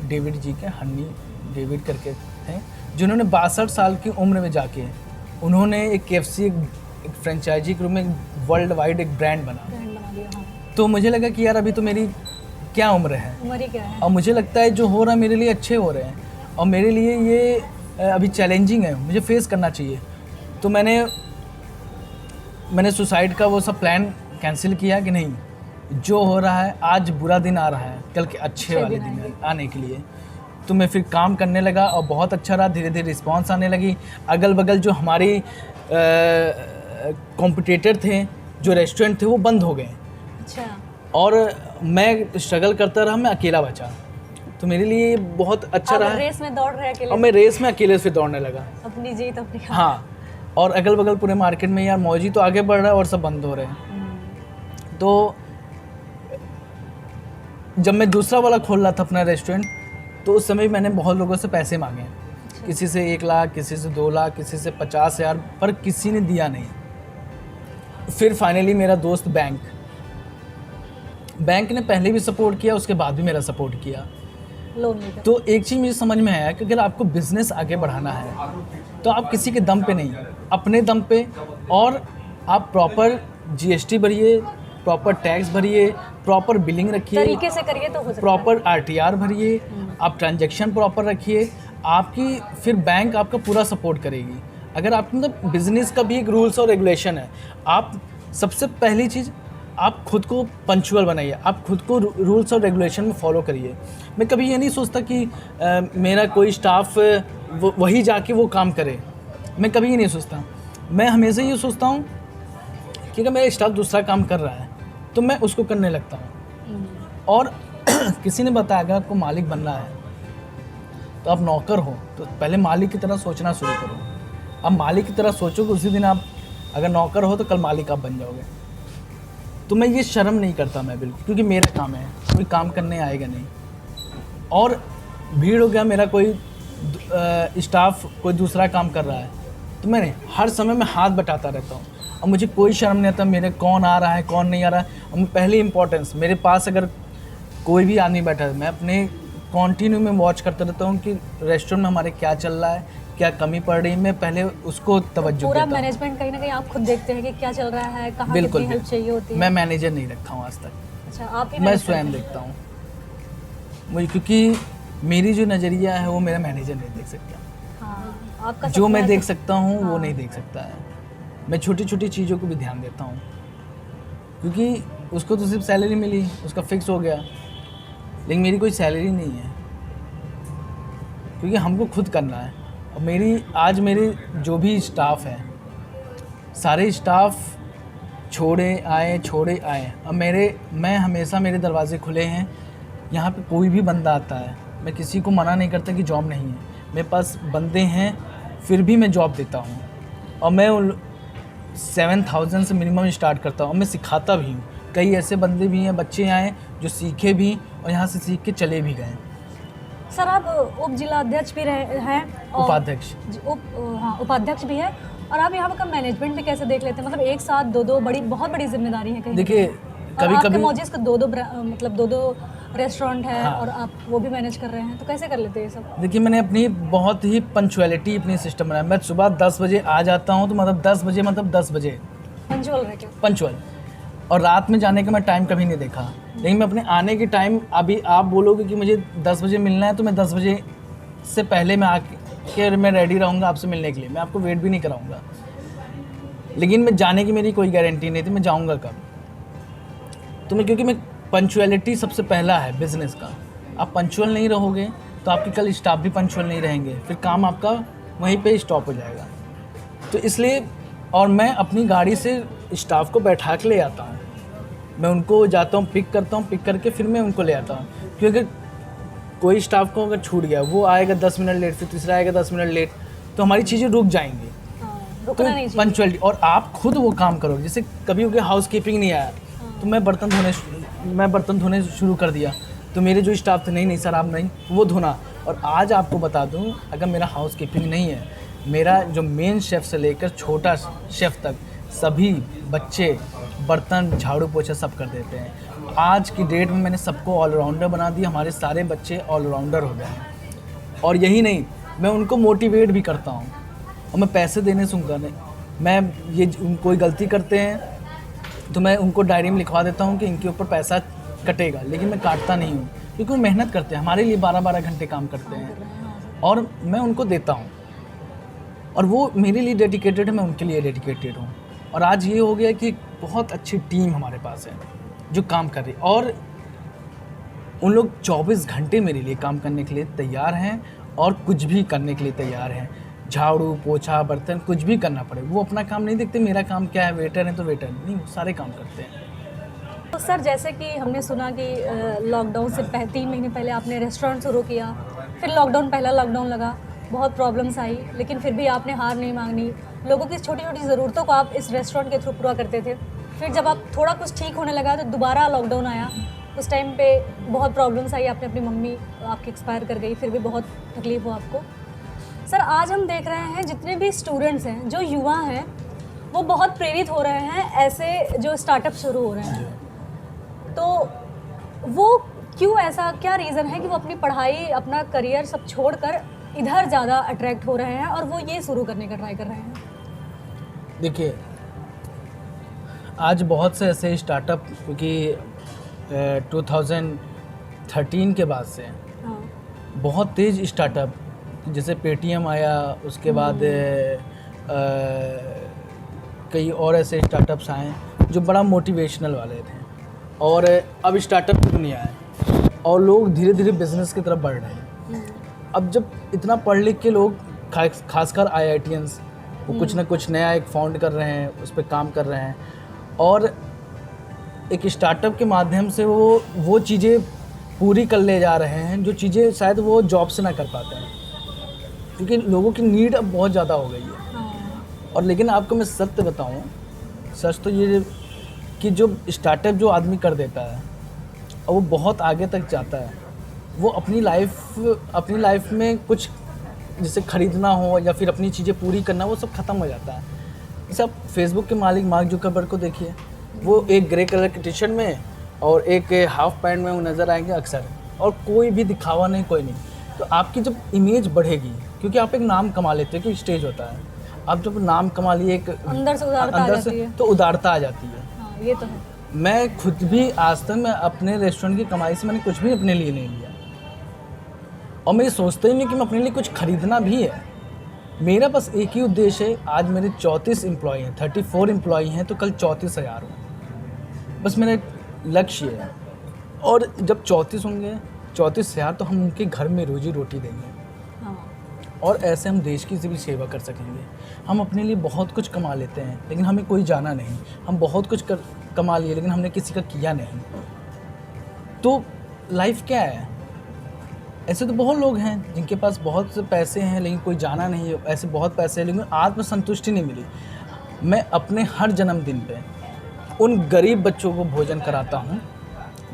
डेविड जी के, हनी डेविड करके थे, जिन्होंने 62 साल की उम्र में जाके उन्होंने एक KFC एक फ्रेंचाइजी के रूप में वर्ल्ड वाइड एक ब्रांड बना दिया। हाँ। तो मुझे लगा कि यार अभी तो मेरी क्या उम्र है, और मुझे लगता है जो हो रहा है मेरे लिए अच्छे हो रहे हैं, और मेरे लिए ये अभी चैलेंजिंग है, मुझे फेस करना चाहिए। तो मैंने सुसाइड का वो सब प्लान कैंसिल किया कि नहीं, जो हो रहा है आज बुरा दिन आ रहा है, कल के अच्छे वाले दिन आने के लिए। तो मैं फिर काम करने लगा और बहुत अच्छा रहा, धीरे धीरे रिस्पांस आने लगी। अगल बगल जो हमारी कॉम्पिटिटर थे, जो रेस्टोरेंट थे, वो बंद हो गए। अच्छा। और मैं स्ट्रगल करता रहा, मैं अकेला बचा, तो मेरे लिए बहुत अच्छा रहा। रेस में दौड़ रहे अकेले, और मैं रेस में अकेले फिर दौड़ने लगा, अपनी जीत अपनी। हाँ। और अगल बगल पूरे मार्केट में यार मौजी तो आगे बढ़ रहा है और सब बंद हो रहे हैं। तो जब मैं दूसरा वाला खोल रहा था अपना रेस्टोरेंट, तो उस समय मैंने बहुत लोगों से पैसे मांगे। अच्छा। किसी से 1 लाख, किसी से 2 लाख, किसी से 50,000, पर किसी ने दिया नहीं। फिर फाइनली मेरा दोस्त बैंक ने पहले भी सपोर्ट किया, उसके बाद भी मेरा सपोर्ट किया, लोन लेकर। तो एक चीज़ मुझे समझ में आया कि अगर आपको बिजनेस आगे बढ़ाना है तो आप किसी के दम पे नहीं, अपने दम पे, और आप प्रॉपर जीएसटी भरिए, प्रॉपर टैक्स भरिए, प्रॉपर बिलिंग रखिए, तरीके से करिए तो हो सकता है। प्रॉपर आरटीआर भरिए, आप ट्रांजैक्शन प्रॉपर रखिए, आपकी फिर बैंक आपका पूरा सपोर्ट करेगी। अगर आप मतलब बिजनेस का भी एक रूल्स और रेगुलेशन है, आप सबसे पहली चीज़ आप खुद को पंक्चुअल बनाइए, आप खुद को रूल्स और रेगुलेशन में फॉलो करिए। मैं कभी ये नहीं सोचता कि मेरा कोई स्टाफ वही जाके वो काम करे, मैं कभी ये नहीं सोचता। मैं हमेशा ये सोचता हूँ कि अगर मेरा स्टाफ दूसरा काम कर रहा है तो मैं उसको करने लगता हूँ। और किसी ने बताया अगर आपको मालिक बनना है तो आप नौकर हो तो पहले मालिक की तरह सोचना शुरू करो। अब मालिक की तरह सोचोगे उसी दिन आप अगर नौकर हो तो कल मालिक आप बन जाओगे। तो मैं ये शर्म नहीं करता मैं बिल्कुल, क्योंकि मेरा काम है, कोई काम करने आएगा नहीं। और भीड़ हो गया, मेरा कोई स्टाफ कोई दूसरा काम कर रहा है तो मैंने हर समय में हाथ बटाता रहता हूँ, और मुझे कोई शर्म नहीं आता मेरे कौन आ रहा है कौन नहीं आ रहा है। और मैं पहली इंपॉर्टेंस, मेरे पास अगर कोई भी आदमी बैठा है मैं अपने कॉन्टिन्यू में वॉच करता रहता हूँ कि रेस्टोरेंट में हमारे क्या चल रहा है, क्या कमी पड़ रही है, मैं पहले उसको तवज्जो पूरा देता हूँ। मैनेजमेंट कहीं ना कहीं आप खुद देखते हैं कि क्या चल रहा है, कहाँ बिल्कुल कितनी हेल्प चाहिए होती है। मैं मैनेजर नहीं रखा हूँ आज तक, अच्छा, आप ही मैं manage स्वयं करते हैं। देखता हूँ मुझे, क्योंकि मेरी जो नज़रिया है वो मेरा मैनेजर नहीं देख सकता। हाँ, आपका जो सपना मैं है देख कि- सकता हूँ वो हाँ। नहीं देख सकता है। मैं छोटी छोटी चीज़ों को भी ध्यान देता हूँ, क्योंकि उसको तो सिर्फ सैलरी मिली, उसका फिक्स हो गया, लेकिन मेरी कोई सैलरी नहीं है, क्योंकि हमको खुद करना है। और मेरे जो भी स्टाफ है, सारे स्टाफ छोड़े आए। अब मैं हमेशा मेरे दरवाजे खुले हैं। यहाँ पे कोई भी बंदा आता है, मैं किसी को मना नहीं करता कि जॉब नहीं है, मेरे पास बंदे हैं, फिर भी मैं जॉब देता हूँ। और मैं 7,000 से मिनिमम स्टार्ट करता हूँ, और मैं सिखाता भी हूँ। कई ऐसे बंदे भी हैं, बच्चे आए जो सीखे भी और यहाँ से सीख के चले भी गए। सर, आप उप जिला अध्यक्ष भी रहे हैं और उपाध्यक्ष। उपाध्यक्ष भी है, और आप यहाँ का मैनेजमेंट भी कैसे देख लेते हैं? मतलब एक साथ दो बहुत बड़ी जिम्मेदारी है कहीं। देखिए कभी कभी मौजिस का दो रेस्टोरेंट है, हाँ। और आप वो भी मैनेज कर रहे हैं, तो कैसे कर लेते हैं ये सब? देखिए मैंने अपनी बहुत ही पंक्चुअलिटी अपनी सिस्टम बनाया। मैं सुबह 10 बजे आ जाता हूँ, तो मतलब 10 बजे पंचुअल रह के। पंक्चुअल। और रात में जाने का मैं टाइम कभी नहीं देखा, लेकिन मैं अपने आने के टाइम, अभी आप बोलोगे कि मुझे 10 बजे मिलना है तो मैं 10 बजे से पहले मैं आके मैं रेडी रहूँगा आपसे मिलने के लिए। मैं आपको वेट भी नहीं कराऊँगा, लेकिन मैं जाने की मेरी कोई गारंटी नहीं थी मैं जाऊँगा कब। तो मैं, क्योंकि मैं पंक्चुअलिटी सबसे पहला है बिज़नेस का। आप पंक्चुअल नहीं रहोगे तो आपके कल स्टाफ भी पंक्चुअल नहीं रहेंगे, फिर काम आपका वहीं पे स्टॉप हो जाएगा। तो इसलिए, और मैं अपनी गाड़ी से स्टाफ को बैठा के ले आता हूँ, मैं उनको जाता हूँ पिक करता हूँ, पिक करके फिर मैं उनको ले आता हूँ। क्योंकि कोई स्टाफ को अगर छूट गया, वो आएगा 10 मिनट लेट, फिर तीसरा आएगा 10 मिनट लेट, तो हमारी चीज़ें रुक जाएंगी। रुकना नहीं चाहिए। पंक्चुअलिटी, और आप खुद वो काम करोगे। जैसे कभी हो गया हाउस कीपिंग नहीं आया, तो मैं बर्तन धोने शुरू कर दिया, तो मेरे जो स्टाफ थे, नहीं सर आप नहीं, वो धोना। और आज आपको बता दूं, अगर मेरा हाउस कीपिंग नहीं है, मेरा जो मेन शेफ़ से लेकर छोटा शेफ़ तक सभी बच्चे बर्तन झाड़ू पोछा सब कर देते हैं। आज की डेट में मैंने सबको ऑलराउंडर बना दिया, हमारे सारे बच्चे ऑलराउंडर हो गए हैं। और यही नहीं, मैं उनको मोटिवेट भी करता हूँ, और मैं पैसे देने से उनका नहीं, मैं ये कोई गलती करते हैं तो मैं उनको डायरी में लिखवा देता हूँ कि इनके ऊपर पैसा कटेगा, लेकिन मैं काटता नहीं हूँ, क्योंकि वो मेहनत करते हैं, हमारे लिए 12-12 घंटे काम करते हैं, और मैं उनको देता हूँ। और वो मेरे लिए डेडिकेटेड है, मैं उनके लिए डेडिकेटेड हूँ। और आज ये हो गया कि बहुत अच्छी टीम हमारे पास है जो काम कर रही है, और उन लोग 24 घंटे मेरे लिए काम करने के लिए तैयार हैं, और कुछ भी करने के लिए तैयार हैं। झाड़ू पोछा बर्तन कुछ भी करना पड़े, वो अपना काम नहीं देखते, मेरा काम क्या है, वेटर है तो वेटर नहीं, वो सारे काम करते हैं। तो सर, जैसे कि हमने सुना कि लॉकडाउन से 3 महीने पहले आपने रेस्टोरेंट शुरू किया, फिर पहला लॉकडाउन लगा, बहुत प्रॉब्लम्स आई, लेकिन फिर भी आपने हार नहीं मांगनी। लोगों की छोटी छोटी ज़रूरतों को आप इस रेस्टोरेंट के थ्रू पूरा करते थे। फिर जब आप थोड़ा कुछ ठीक होने लगा तो दोबारा लॉकडाउन आया, उस टाइम पे बहुत प्रॉब्लम्स आई, आपने अपनी मम्मी आपकी एक्सपायर कर गई, फिर भी बहुत तकलीफ हुआ आपको। सर, आज हम देख रहे हैं जितने भी स्टूडेंट्स हैं, जो युवा हैं, वो बहुत प्रेरित हो रहे हैं ऐसे जो स्टार्टअप शुरू हो रहे हैं। तो वो क्यों, ऐसा क्या रीज़न है कि वो अपनी पढ़ाई, अपना करियर सब छोड़कर इधर ज़्यादा अट्रैक्ट हो रहे हैं और वो ये शुरू करने का ट्राई कर रहे हैं? देखिए, आज बहुत से ऐसे स्टार्टअप, क्योंकि 2013 के बाद से हाँ। बहुत तेज़ स्टार्टअप, जैसे पेटीएम आया, उसके बाद कई और ऐसे स्टार्टअप्स आए जो बड़ा मोटिवेशनल वाले थे, और अब स्टार्टअप की दुनिया है और लोग धीरे धीरे बिजनेस की तरफ बढ़ रहे हैं। अब जब इतना पढ़ लिख के लोग, खासकर IITians, वो कुछ ना कुछ नया एक फाउंड कर रहे हैं, उस पर काम कर रहे हैं, और एक स्टार्टअप के माध्यम से वो चीज़ें पूरी कर ले जा रहे हैं जो चीज़ें शायद वो जॉब से ना कर पाते हैं, क्योंकि लोगों की नीड अब बहुत ज़्यादा हो गई है। और लेकिन आपको मैं सत्य बताऊं, सच तो ये कि जो स्टार्टअप जो आदमी कर देता है और वो बहुत आगे तक जाता है, वो अपनी लाइफ में कुछ जैसे ख़रीदना हो या फिर अपनी चीज़ें पूरी करना, वो सब ख़त्म हो जाता है। जैसे आप फेसबुक के मालिक मार्क जुकरबर्ग को देखिए, वो एक ग्रे कलर के टी शर्ट में और एक हाफ पैंट में वो नज़र आएंगे अक्सर, और कोई भी दिखावा नहीं, कोई नहीं। तो आपकी जब इमेज बढ़ेगी, क्योंकि आप एक नाम कमा लेते हो, कि स्टेज होता है, आप जब नाम कमा लिए एक अंदर से उदारता आ जाती है। तो उदारता आ जाती है। हाँ, ये तो है। मैं खुद भी आज तक मैं अपने रेस्टोरेंट की कमाई से मैंने कुछ भी अपने लिए नहीं लिया, और मैं ये सोचता ही नहीं कि मैं अपने लिए कुछ खरीदना भी है। मेरा बस एक ही उद्देश्य है, आज मेरे 34 एम्प्लॉय हैं, 34 एम्प्लॉय हैं, तो कल 34,000 हो, बस मेरा लक्ष्य है। और जब 34 होंगे, 34,000, तो हम उनके घर में रोजी रोटी देंगे, और ऐसे हम देश की भी सेवा कर सकेंगे। हम अपने लिए बहुत कुछ कमा लेते हैं, लेकिन हमें कोई जाना नहीं। हम बहुत कुछ कमा लिए, लेकिन हमने किसी का किया नहीं। तो लाइफ क्या है? ऐसे तो बहुत लोग हैं जिनके पास बहुत से पैसे हैं, लेकिन कोई जाना नहीं है। ऐसे बहुत पैसे हैं, लेकिन आत्मसंतुष्टि नहीं मिली। मैं अपने हर जन्मदिन पे उन गरीब बच्चों को भोजन कराता हूँ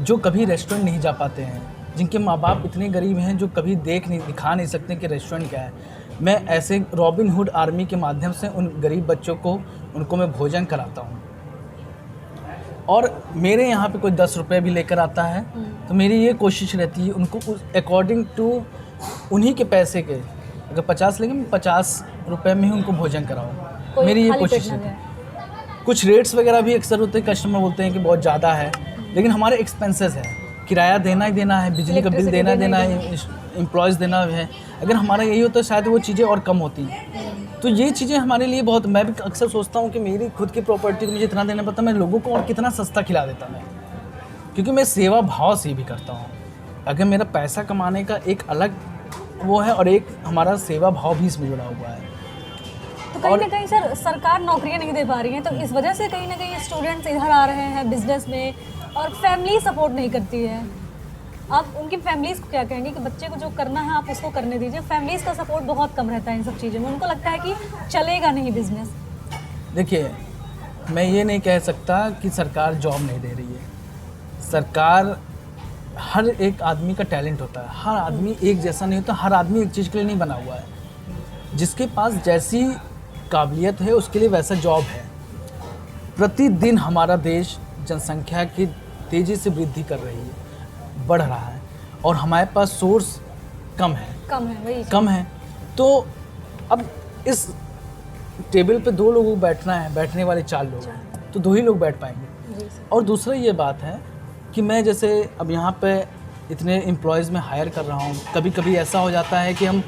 जो कभी रेस्टोरेंट नहीं जा पाते हैं, जिनके माँ बाप इतने गरीब हैं जो कभी दिखा नहीं सकते कि रेस्टोरेंट क्या है। मैं ऐसे रॉबिन हुड आर्मी के माध्यम से उन गरीब बच्चों को, उनको मैं भोजन कराता हूँ। और मेरे यहाँ पे कोई 10 रुपये भी लेकर आता है, तो मेरी ये कोशिश रहती है उनको अकॉर्डिंग टू उन्हीं के पैसे के, अगर 50 लेंगे, 50 रुपये में ही उनको भोजन कराऊँ। मेरी ये कोशिश है। कुछ रेट्स वगैरह भी अक्सर होते हैं, कस्टमर बोलते हैं कि बहुत ज़्यादा है, लेकिन हमारे एक्सपेंसेस है, किराया देना ही देना है, बिजली का बिल देना है, एम्प्लॉयज़ देना है। अगर हमारा यही होता है, शायद वो चीज़ें और कम होती। तो ये चीज़ें हमारे लिए बहुत, मैं भी अक्सर सोचता हूँ कि मेरी खुद की प्रॉपर्टी को मुझे इतना देना पड़ता, मैं लोगों को और कितना सस्ता खिला देता मैं, क्योंकि मैं सेवा भाव से भी करता हूँ। अगर मेरा पैसा कमाने का एक अलग वो है, और एक हमारा सेवा भाव भी इसमें जुड़ा हुआ है। तो कहीं ना कहीं सर, सरकार नौकरियां नहीं दे पा रही है, तो इस वजह से कहीं ना कहीं स्टूडेंट्स इधर आ रहे हैं बिजनेस में, और फैमिली सपोर्ट नहीं करती है। आप उनकी फैमिलीज़ को क्या कहेंगे कि बच्चे को जो करना है आप उसको करने दीजिए? फैमिलीज़ का सपोर्ट बहुत कम रहता है इन सब चीज़ों में, उनको लगता है कि चलेगा नहीं बिजनेस। देखिए, मैं ये नहीं कह सकता कि सरकार जॉब नहीं दे रही है। सरकार, हर एक आदमी का टैलेंट होता है, हर आदमी एक जैसा नहीं होता, हर आदमी एक चीज़ के लिए नहीं बना हुआ है। जिसके पास जैसी काबिलियत है उसके लिए वैसा जॉब है। प्रतिदिन हमारा देश जनसंख्या की तेज़ी से वृद्धि कर रही है, बढ़ रहा है, और हमारे पास सोर्स कम है, वही कम है। तो अब इस टेबल पे 2 लोगों को बैठना है, बैठने वाले 4 लोग हैं, तो 2 ही लोग बैठ पाएंगे। और दूसरा ये बात है कि मैं जैसे अब यहाँ पे इतने एम्प्लॉयज़ में हायर कर रहा हूँ, कभी कभी ऐसा हो जाता है कि हम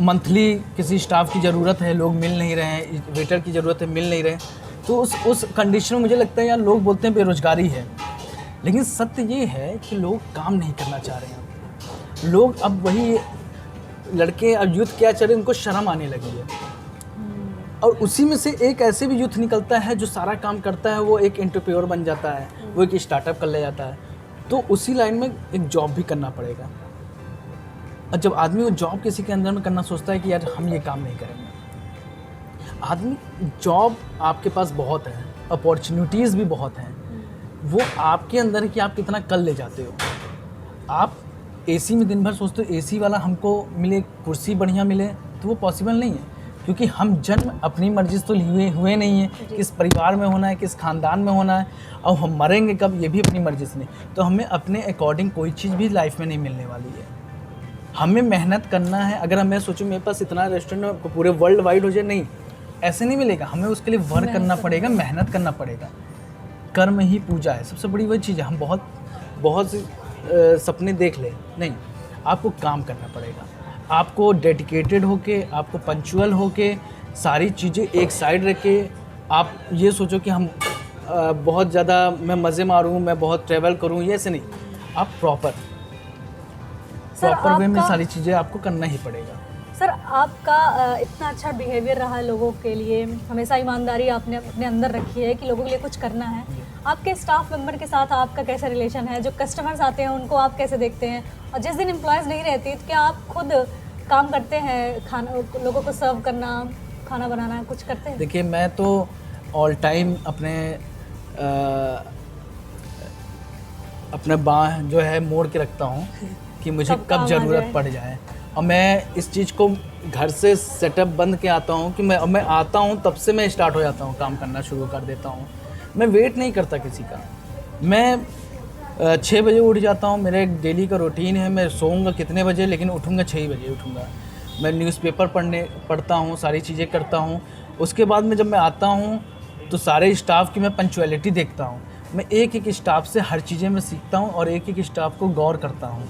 मंथली किसी स्टाफ की ज़रूरत है, लोग मिल नहीं रहे हैं, वेटर की ज़रूरत है, मिल नहीं रहे, तो उस कंडीशन में मुझे लगता है यार, लोग बोलते हैं बेरोज़गारी है, लेकिन सत्य ये है कि लोग काम नहीं करना चाह रहे हैं। लोग अब वही लड़के, अब यूथ क्या चल रहे, उनको शर्म आने लगी है, और उसी में से एक ऐसे भी यूथ निकलता है जो सारा काम करता है, वो एक एंटरप्रेन्योर बन जाता है, वो एक स्टार्टअप कर ले जाता है। तो उसी लाइन में एक जॉब भी करना पड़ेगा, और जब आदमी वो जॉब किसी के अंदर में करना सोचता है कि यार हम ये काम नहीं करेंगे, आदमी जॉब आपके पास बहुत है, अपॉर्चुनिटीज़ भी बहुत हैं, वो आपके अंदर है कि आप कितना कर ले जाते हो। आप एसी में दिन भर सोचते हो एसी वाला हमको मिले, कुर्सी बढ़िया मिले, तो वो पॉसिबल नहीं है, क्योंकि हम जन्म अपनी मर्जी से तो लिए हुए नहीं हैं, किस परिवार में होना है, किस ख़ानदान में होना है, और हम मरेंगे कब, ये भी अपनी मर्जी से नहीं। तो हमें अपने अकॉर्डिंग कोई चीज़ भी लाइफ में नहीं मिलने वाली है, हमें मेहनत करना है। अगर मैं सोचूं मेरे पास इतना रेस्टोरेंट पूरे वर्ल्ड वाइड हो जाए, नहीं, ऐसे नहीं मिलेगा, हमें उसके लिए वर्क करना पड़ेगा, मेहनत करना पड़ेगा। कर्म ही पूजा है, सबसे बड़ी वही चीज़ है। हम बहुत सपने देख ले, नहीं, आपको काम करना पड़ेगा। आपको डेडिकेटेड होके, आपको पंचुअल होके, सारी चीज़ें एक साइड रख के, आप ये सोचो कि हम बहुत ज़्यादा मैं मज़े मारूँ, मैं बहुत ट्रैवल करूँ, ये ऐसे नहीं। आप प्रॉपर वे में सारी चीज़ें आपको करना ही पड़ेगा। सर आपका इतना अच्छा बिहेवियर रहा है लोगों के लिए, हमेशा ईमानदारी आपने अपने अंदर रखी है कि लोगों के लिए कुछ करना है। आपके स्टाफ मेंबर के साथ आपका कैसा रिलेशन है? जो कस्टमर्स आते हैं उनको आप कैसे देखते हैं? और जिस दिन एम्प्लॉयज़ नहीं रहती तो क्या आप खुद काम करते हैं, खाना लोगों को सर्व करना, खाना बनाना, कुछ करते हैं? देखिए, मैं तो ऑल टाइम अपने बाँह जो है मोड़ के रखता हूँ कि मुझे कब ज़रूरत पड़ जाए। और मैं इस चीज़ को घर से सेटअप बंद के आता हूँ कि मैं आता हूँ तब से मैं स्टार्ट हो जाता हूँ, काम करना शुरू कर देता हूँ। मैं वेट नहीं करता किसी का। मैं 6 बजे उठ जाता हूँ, मेरा एक डेली का रूटीन है। मैं सोऊंगा कितने बजे, लेकिन उठूँगा 6 बजे उठूँगा। मैं न्यूज़पेपर पढ़ता हूँ, सारी चीज़ें करता हूँ। उसके बाद में जब मैं आता हूँ तो सारे स्टाफ की मैं पंचुअलिटी देखता हूँ। मैं एक स्टाफ से हर चीज़ें मैं सीखता हूँ और एक स्टाफ को गौर करता हूँ।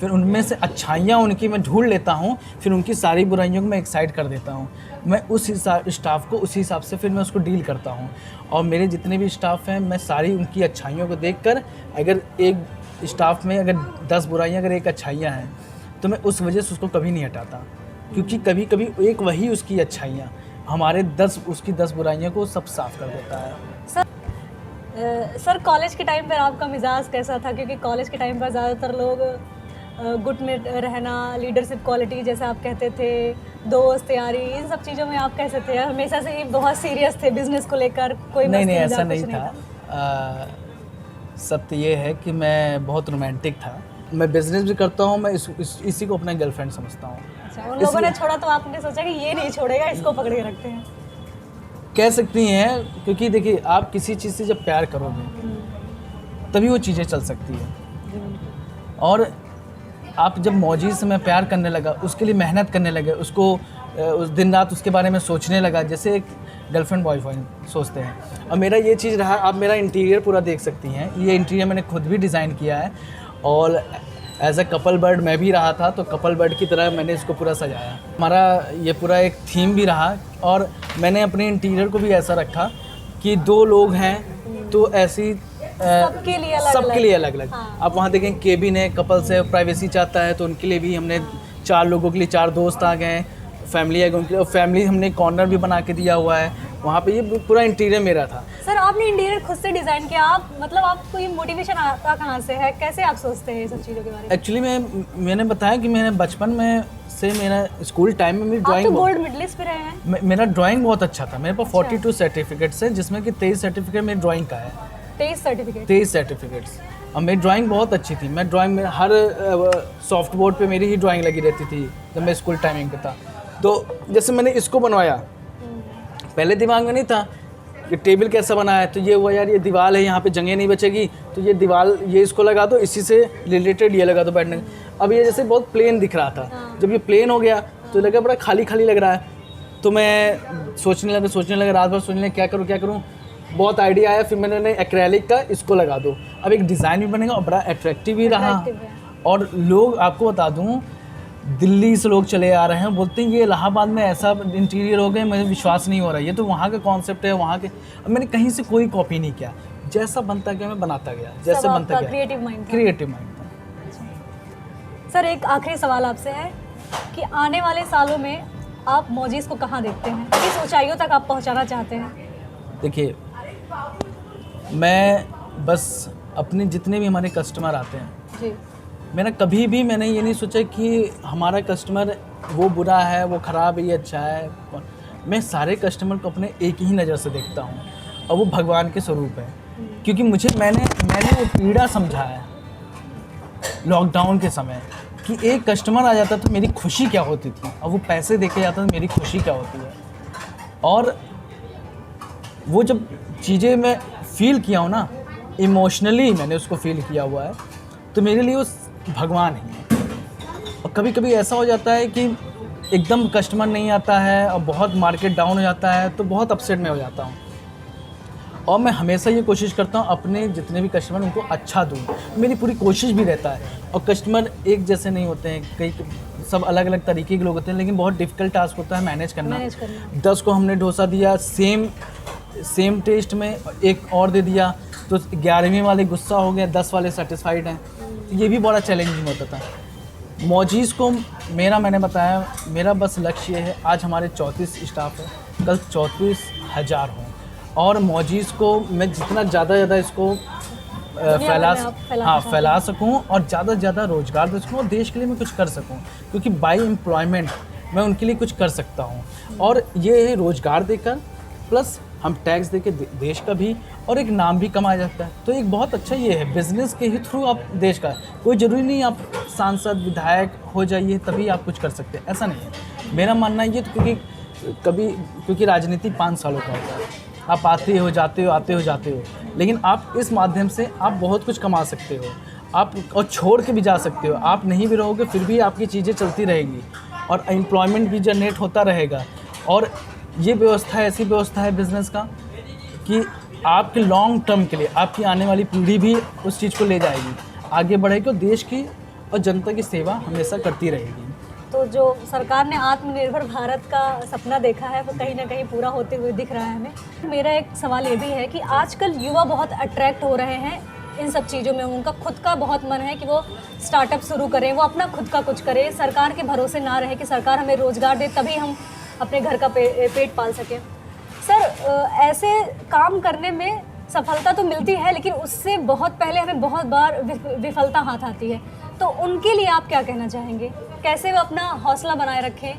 फिर उनमें से अच्छाइयाँ उनकी मैं ढूंढ लेता हूँ, फिर उनकी सारी बुराइयों को मैं एक साइड कर देता हूँ। मैं उस स्टाफ को उसी हिसाब से फिर मैं उसको डील करता हूँ। और मेरे जितने भी स्टाफ हैं, मैं सारी उनकी अच्छाइयों को देखकर, अगर एक स्टाफ में अगर 10 बुराइयाँ, अगर एक अच्छाइयाँ हैं, तो मैं उस वजह से उसको कभी नहीं हटाता। क्योंकि कभी कभी एक वही उसकी अच्छाइयाँ हमारे उसकी 10 बुराइयों को सब साफ़ कर देता है। सर कॉलेज के टाइम पर आपका मिजाज कैसा था? क्योंकि कॉलेज के टाइम पर ज़्यादातर लोग गुट में रहना, लीडरशिप क्वालिटी जैसा आप कहते थे, दोस्त यारी, इन सब चीज़ों में आप कैसे थे? हमेशा से ही बहुत सीरियस थे बिजनेस को लेकर? कोई नहीं, ऐसा नहीं था। सत्य ये है कि मैं बहुत रोमांटिक था। मैं बिजनेस भी करता हूँ, मैं इसी को अपना गर्लफ्रेंड समझता हूँ। अच्छा, उन लोगों ने छोड़ा तो आपने सोचा कि ये नहीं छोड़ेगा, इसको पकड़ के रखते हैं? कह सकती हैं, क्योंकि देखिए, आप किसी चीज़ से जब प्यार करोगे तभी वो चीज़ें चल सकती है। और आप जब मौजी से मैं प्यार करने लगा, उसके लिए मेहनत करने लगे, उसको उस दिन रात उसके बारे में सोचने लगा, जैसे एक गर्लफ्रेंड बॉयफ्रेंड सोचते हैं। और मेरा ये चीज़ रहा, आप मेरा इंटीरियर पूरा देख सकती हैं। ये इंटीरियर मैंने खुद भी डिज़ाइन किया है और एज अ कपल बर्ड मैं भी रहा था, तो कपल बर्ड की तरह मैंने इसको पूरा सजाया। हमारा ये पूरा एक थीम भी रहा और मैंने अपने इंटीरियर को भी ऐसा रखा कि 2 लोग हैं तो ऐसी सबके लिए अलग अलग। हाँ। आप वहाँ देखें, केबिन है, कपल से प्राइवेसी चाहता है तो उनके लिए भी हमने 4 लोगों के लिए 4 दोस्त आ गए, फैमिली आ गई उनके लिए, फैमिली हमने कॉर्नर भी बना के दिया हुआ है वहाँ पे। ये पूरा इंटीरियर मेरा था। सर आपने इंटीरियर खुद से डिज़ाइन किया? आप मतलब आपको ये मोटिवेशन आता कहाँ से है? कैसे आप सोचते हैं ये सब चीज़ों के बारे में? एक्चुअली मैंने बताया कि मैंने बचपन में से, मेरा स्कूल टाइम में मेरी ड्राइंग, आप तो गोल्ड मेडलिस्ट पे रहे हैं। मेरा ड्राइंग बहुत अच्छा था। मेरे पास 42 सर्टिफिकेट्स हैं, जिसमें कि 23 सर्टिफिकेट मेरी ड्राइंग का है। 23 सर्टिफिकेट्स। और मेरी ड्राइंग बहुत अच्छी थी। मैं ड्राइंग में हर सॉफ्ट बोर्ड पे मेरी ही ड्राइंग लगी रहती थी जब मैं स्कूल टाइमिंग पे था। तो जैसे मैंने इसको बनवाया, पहले दिमाग में नहीं था कि टेबल कैसा बना है, तो ये हुआ यार ये दीवार है, यहाँ पे जगह नहीं बचेगी, तो ये दीवार, ये इसको लगा दो, इसी से रिलेटेड ये लगा दो बैठने। अब ये जैसे बहुत प्लेन दिख रहा था, जब ये प्लेन हो गया तो लगा बड़ा खाली खाली लग रहा है। तो मैं सोचने लगा, रात भर सोचने लगा क्या करूँ। बहुत आइडिया आया, फिर मैंने एक्रेलिक का इसको लगा दो, अब एक डिज़ाइन भी बनेगा और बड़ा अट्रैक्टिव भी रहा। और लोग, आपको बता दूं, दिल्ली से लोग चले आ रहे हैं, बोलते हैं ये इलाहाबाद में ऐसा इंटीरियर हो गया, मुझे विश्वास नहीं हो रहा, ये तो वहाँ का कॉन्सेप्ट है, वहाँ के। अब मैंने कहीं से कोई कॉपी नहीं किया, जैसा बनता गया मैं बनाता गया, जैसे बनता गया। क्रिएटिव माइंड था। सर एक आखिरी सवाल आपसे है कि आने वाले सालों में आप मौजीज़ को कहाँ देखते हैं, किस ऊंचाइयों तक आप पहुँचाना चाहते हैं? देखिए, मैं बस अपने जितने भी हमारे कस्टमर आते हैं जी, मैंने ये नहीं सोचा कि हमारा कस्टमर वो बुरा है, वो ख़राब है, ये अच्छा है। मैं सारे कस्टमर को अपने एक ही नज़र से देखता हूँ और वो भगवान के स्वरूप है। क्योंकि मैंने वो पीड़ा समझा है लॉकडाउन के समय कि एक कस्टमर आ जाता तो मेरी खुशी क्या होती थी, और वो पैसे दे के जाता तो मेरी खुशी क्या होती है। और वो जब चीज़ें मैं फ़ील किया हूँ ना, इमोशनली मैंने उसको फ़ील किया हुआ है, तो मेरे लिए वो भगवान ही है। और कभी कभी ऐसा हो जाता है कि एकदम कस्टमर नहीं आता है और बहुत मार्केट डाउन हो जाता है तो बहुत अपसेट में हो जाता हूँ। और मैं हमेशा ये कोशिश करता हूँ अपने जितने भी कस्टमर उनको अच्छा दूँ, मेरी पूरी कोशिश भी रहता है। और कस्टमर एक जैसे नहीं होते हैं, कई सब अलग अलग तरीके के लोग होते हैं, लेकिन बहुत डिफ़िकल्ट टास्क होता है मैनेज करना। 10 को हमने डोसा दिया सेम टेस्ट में, एक और दे दिया तो 11वें वाले गुस्सा हो गए, 10 वाले सेटिस्फाइड हैं। तो ये भी बड़ा चैलेंजिंग होता था। मौजीज़ को मैंने बताया मेरा बस लक्ष्य ये है, आज हमारे 34 स्टाफ है, कल 34,000 हों और मौजीज़ को मैं जितना ज़्यादा इसको फैला सकूं और ज़्यादा से ज़्यादा रोज़गार दे सकूं और देश के लिए मैं कुछ कर सकूं, क्योंकि बाई एम्प्लॉयमेंट मैं उनके लिए कुछ कर सकता हूं। और ये रोज़गार देकर प्लस हम टैक्स देके देश का भी और एक नाम भी कमाया जाता है। तो एक बहुत अच्छा ये है, बिज़नेस के ही थ्रू आप देश का, कोई ज़रूरी नहीं आप सांसद विधायक हो जाइए तभी आप कुछ कर सकते हैं, ऐसा नहीं है। मेरा मानना ये तो क्योंकि राजनीति 5 सालों का होता है, आप आते हो जाते हो, लेकिन आप इस माध्यम से आप बहुत कुछ कमा सकते हो, आप और छोड़ के भी जा सकते हो। आप नहीं भी रहोगे फिर भी आपकी चीज़ें चलती रहेगी और एम्प्लॉयमेंट भी जनरेट होता रहेगा। और ये व्यवस्था ऐसी व्यवस्था है बिज़नेस का कि आपके लॉन्ग टर्म के लिए आपकी आने वाली पीढ़ी भी उस चीज़ को ले जाएगी, आगे बढ़ेगी और देश की और जनता की सेवा हमेशा करती रहेगी। तो जो सरकार ने आत्मनिर्भर भारत का सपना देखा है वो कहीं ना कहीं पूरा होते हुए दिख रहा है हमें। मेरा एक सवाल ये भी है कि आजकल युवा बहुत अट्रैक्ट हो रहे हैं इन सब चीज़ों में, उनका खुद का बहुत मन है कि वो स्टार्टअप शुरू करें, वो अपना खुद का कुछ करें, सरकार के भरोसे ना रहे कि सरकार हमें रोज़गार दे तभी हम अपने घर का पेट पाल सकें। सर, ऐसे काम करने में सफलता तो मिलती है लेकिन उससे बहुत पहले हमें बहुत बार विफलता हाथ आती है, तो उनके लिए आप क्या कहना चाहेंगे? कैसे वो अपना हौसला बनाए रखें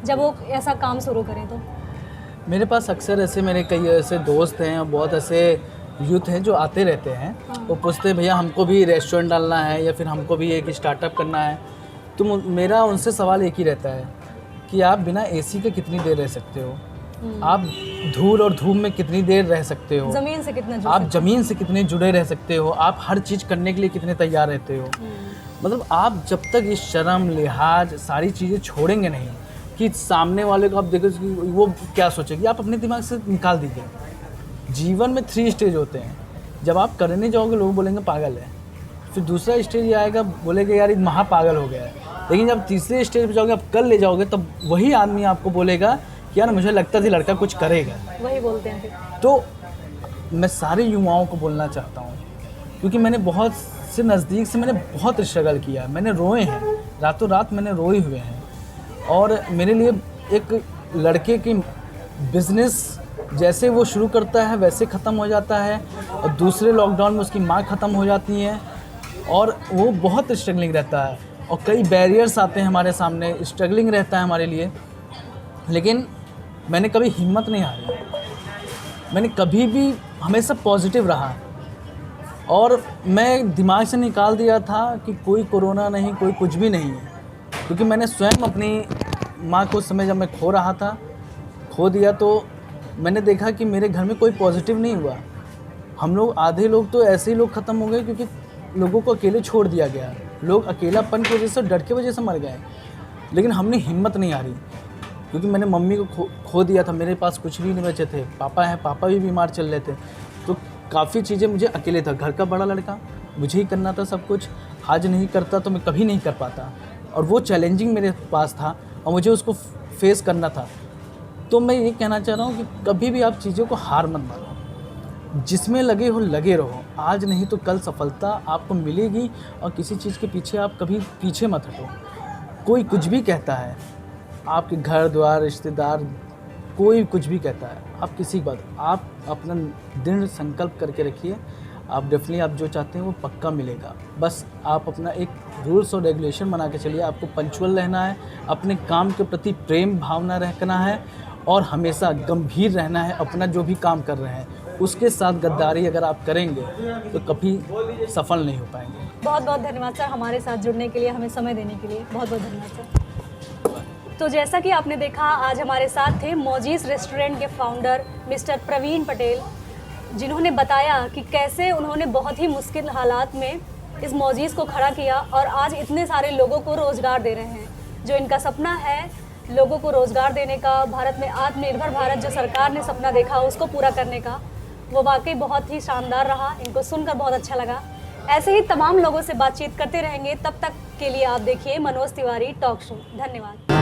जब वो ऐसा काम शुरू करें? तो मेरे पास अक्सर ऐसे मेरे कई ऐसे दोस्त हैं और बहुत ऐसे यूथ हैं जो आते रहते हैं। वो पूछते हैं भैया हमको भी रेस्टोरेंट डालना है या फिर हमको भी एक स्टार्टअप करना है। तो मेरा उनसे सवाल एक ही रहता है कि आप बिना एसी के कितनी देर रह सकते हो, आप धूल और धूप में कितनी देर रह सकते हो, ज़मीन से कितना आप ज़मीन से कितने जुड़े रह सकते हो, आप हर चीज़ करने के लिए कितने तैयार रहते हो। मतलब आप जब तक ये शर्म लिहाज सारी चीज़ें छोड़ेंगे नहीं कि सामने वाले को आप देखो कि वो क्या सोचेगी, आप अपने दिमाग से निकाल दीजिए। जीवन में 3 स्टेज होते हैं, जब आप करने जाओगे लोग बोलेंगे पागल है, फिर दूसरा स्टेज ये आएगा बोलेगा यार ये महा पागल हो गया है, लेकिन जब तीसरे स्टेज पे जाओगे आप कर ले जाओगे तब वही आदमी आपको बोलेगा कि यार मुझे लगता था लड़का कुछ करेगा, वही बोलते हैं फिर। तो मैं सारे युवाओं को बोलना चाहता हूँ, क्योंकि मैंने बहुत से नज़दीक से मैंने बहुत स्ट्रगल किया, मैंने रोए हैं, रातों रात मैंने रोए हुए हैं। और मेरे लिए एक लड़के की बिज़नेस जैसे वो शुरू करता है वैसे ख़त्म हो जाता है, और दूसरे लॉकडाउन में उसकी माँ ख़त्म हो जाती हैं और वो बहुत स्ट्रगलिंग रहता है और कई बैरियर्स आते हैं हमारे सामने, स्ट्रगलिंग रहता है हमारे लिए। लेकिन मैंने कभी हिम्मत नहीं हारी, मैंने कभी भी हमेशा पॉजिटिव रहा और मैं दिमाग से निकाल दिया था कि कोई कोरोना नहीं, कोई कुछ भी नहीं है, क्योंकि मैंने स्वयं अपनी माँ को उस समय जब मैं खो दिया तो मैंने देखा कि मेरे घर में कोई पॉजिटिव नहीं हुआ। हम लोग आधे लोग तो ऐसे ही लोग ख़त्म हो गए क्योंकि लोगों को अकेले छोड़ दिया गया, लोग अकेलापन की वजह से, डर की वजह से मर गए। लेकिन हमने हिम्मत नहीं हारी, क्योंकि मैंने मम्मी को खो दिया था, मेरे पास कुछ भी नहीं बचे थे, पापा भी बीमार चल रहे थे, तो काफ़ी चीज़ें मुझे अकेले था, घर का बड़ा लड़का मुझे ही करना था सब कुछ, आज नहीं करता तो मैं कभी नहीं कर पाता, और वो चैलेंजिंग मेरे पास था और मुझे उसको फेस करना था। तो मैं ये कहना चाह रहा हूँ कि कभी भी आप चीज़ों को हार मत मानो, जिसमें लगे रहो, आज नहीं तो कल सफलता आपको मिलेगी, और किसी चीज़ के पीछे आप कभी पीछे मत हटो। कोई कुछ भी कहता है, आपके घर द्वार रिश्तेदार कोई कुछ भी कहता है, आप किसी बात, आप अपना दृढ़ संकल्प करके रखिए, आप डेफिनेटली आप जो चाहते हैं वो पक्का मिलेगा। बस आप अपना एक रूल्स और रेगुलेशन बना के चलिए, आपको पंक्चुअल रहना है, अपने काम के प्रति प्रेम भावना रखना है और हमेशा गंभीर रहना है। अपना जो भी काम कर रहे हैं उसके साथ गद्दारी अगर आप करेंगे तो कभी सफल नहीं हो पाएंगे। बहुत बहुत धन्यवाद सर, हमारे साथ जुड़ने के लिए, हमें समय देने के लिए बहुत बहुत धन्यवाद सर। तो जैसा कि आपने देखा, आज हमारे साथ थे मौजीज़ रेस्टोरेंट के फाउंडर मिस्टर प्रवीण पटेल, जिन्होंने बताया कि कैसे उन्होंने बहुत ही मुश्किल हालात में इस मौजीज़ को खड़ा किया और आज इतने सारे लोगों को रोज़गार दे रहे हैं। जो इनका सपना है लोगों को रोज़गार देने का, भारत में आत्मनिर्भर भारत जो सरकार ने सपना देखा उसको पूरा करने का, वो वाकई बहुत ही शानदार रहा। इनको सुनकर बहुत अच्छा लगा। ऐसे ही तमाम लोगों से बातचीत करते रहेंगे। तब तक के लिए आप देखिए मनोज तिवारी टॉक शो। धन्यवाद।